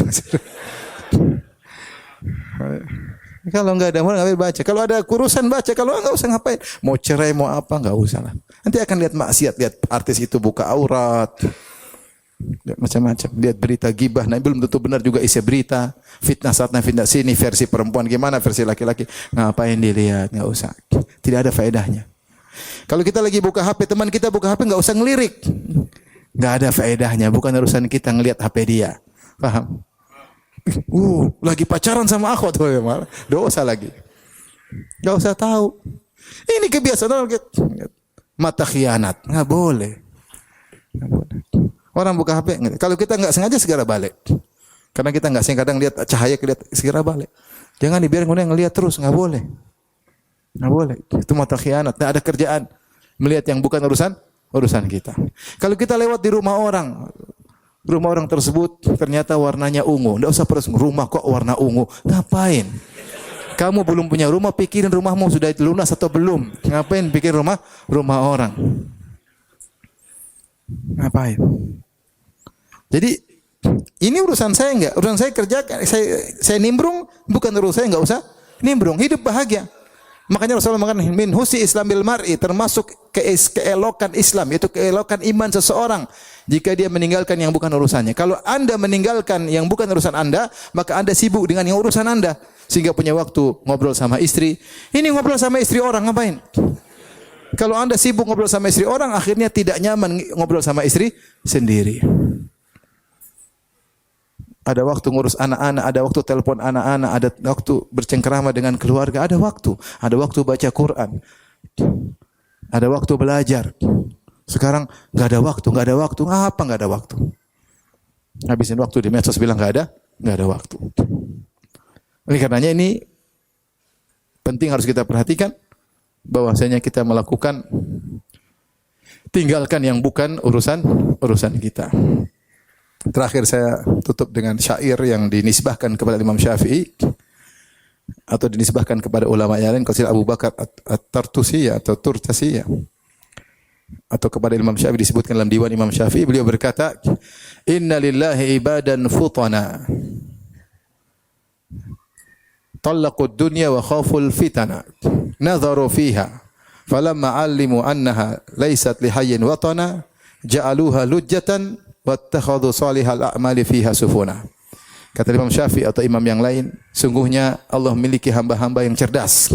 Kalau enggak ada modal enggak baca. Kalau ada urusan baca, kalau enggak usah ngapain. Mau cerai mau apa enggak usah lah. Nanti akan lihat maksiat, lihat artis itu buka aurat. Lihat macam-macam, lihat berita gibah. Nah, belum tentu benar juga isi berita. Fitnah sana fitnah sini, versi perempuan gimana, versi laki-laki. Ngapain dilihat? Enggak usah. Tidak ada faedahnya. Kalau kita lagi buka HP, teman kita buka HP enggak usah ngelirik. Enggak ada faedahnya, bukan urusan kita ngelihat HP dia. Paham? Lagi pacaran sama akhwat, dosa lagi. Enggak usah tahu. Ini kebiasaan orang mata khianat, enggak boleh. Orang buka HP, kalau kita enggak sengaja segera balik. Karena kita enggak sengaja kadang lihat cahaya, segera balik. Jangan dibiarkan kemudian ngelihat terus, enggak boleh. Enggak boleh. Itu mata khianat. Nah, ada kerjaan melihat yang bukan urusan kita. Kalau kita lewat di rumah orang tersebut ternyata warnanya ungu. Enggak usah perus rumah kok warna ungu. Ngapain? Kamu belum punya rumah, pikirin rumahmu sudah lunas atau belum. Ngapain pikir rumah orang? Ngapain? Jadi ini urusan saya enggak, urusan saya kerjakan, saya nimbrung, bukan urusan saya, enggak usah nimbrung, hidup bahagia. Makanya Rasulullah mengatakan min husni islamil mar'i, termasuk keelokan Islam, yaitu keelokan iman seseorang jika dia meninggalkan yang bukan urusannya. Kalau Anda meninggalkan yang bukan urusan Anda, maka Anda sibuk dengan yang urusan Anda sehingga punya waktu ngobrol sama istri. Ini ngobrol sama istri orang ngapain? Kalau Anda sibuk ngobrol sama istri orang, akhirnya tidak nyaman ngobrol sama istri sendiri. Ada waktu ngurus anak-anak, ada waktu telepon anak-anak, ada waktu bercengkerama dengan keluarga, ada waktu baca Quran, ada waktu belajar. Sekarang nggak ada waktu. Apa nggak ada waktu? Habisin waktu di medsos bilang nggak ada waktu. Oleh karenanya ini penting harus kita perhatikan bahwasanya kita melakukan tinggalkan yang bukan urusan kita. Terakhir saya tutup dengan syair yang dinisbahkan kepada Imam Syafi'i atau dinisbahkan kepada ulama yang lain, Qasim Abu Bakar At-Tartusi atau Turtasi atau kepada Imam Syafi'i disebutkan dalam diwan Imam Syafi'i, beliau berkata, "Inna lillahi ibadan futana talaqud dunya wa khaful fitana nadharu fiha Falamma alimu annaha laysat lihayyin watana ja'aluha lujjatan wattakhadhu salihal a'mali fiha sufuna. Kata Imam Syafi'i atau imam yang lain, sungguhnya Allah memiliki hamba-hamba yang cerdas.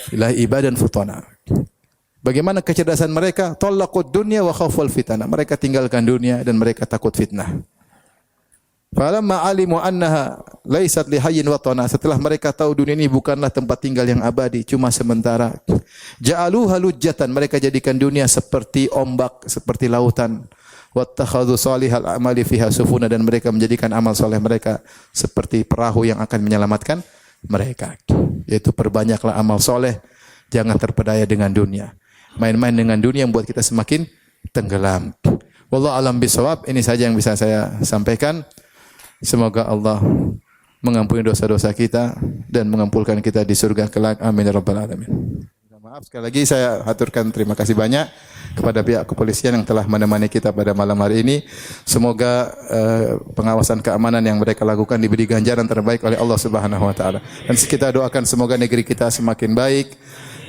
Ilahi ibadan futana. Bagaimana kecerdasan mereka? Talaqud dunya wa khawful fitnah. Mereka tinggalkan dunia dan mereka takut fitnah. Falamma alimu annaha laysat lihayyin watana. Setelah mereka tahu dunia ini bukanlah tempat tinggal yang abadi, cuma sementara. Ja'aluha lujjatan. Mereka jadikan dunia seperti ombak, seperti lautan. Wattakhadhu salihal a'mali fiha sufuna, dan mereka menjadikan amal soleh mereka seperti perahu yang akan menyelamatkan mereka. Yaitu perbanyaklah amal soleh, jangan terpedaya dengan dunia. Main-main dengan dunia yang membuat kita semakin tenggelam. Wallahu a'lam bishawab. Ini saja yang bisa saya sampaikan. Semoga Allah mengampuni dosa-dosa kita dan mengumpulkan kita di surga kelak. Amin ya rabbal alamin. Maaf sekali lagi saya haturkan terima kasih banyak kepada pihak kepolisian yang telah menemani kita pada malam hari ini. Semoga pengawasan keamanan yang mereka lakukan diberi ganjaran terbaik oleh Allah Subhanahu wa taala. Dan kita doakan semoga negeri kita semakin baik.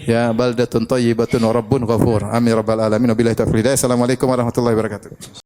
Ya, baldatun thayyibatun wa rabbun ghafur. Amin rabbal alamin. Wabillahi taufiq. Assalamualaikum warahmatullahi wabarakatuh.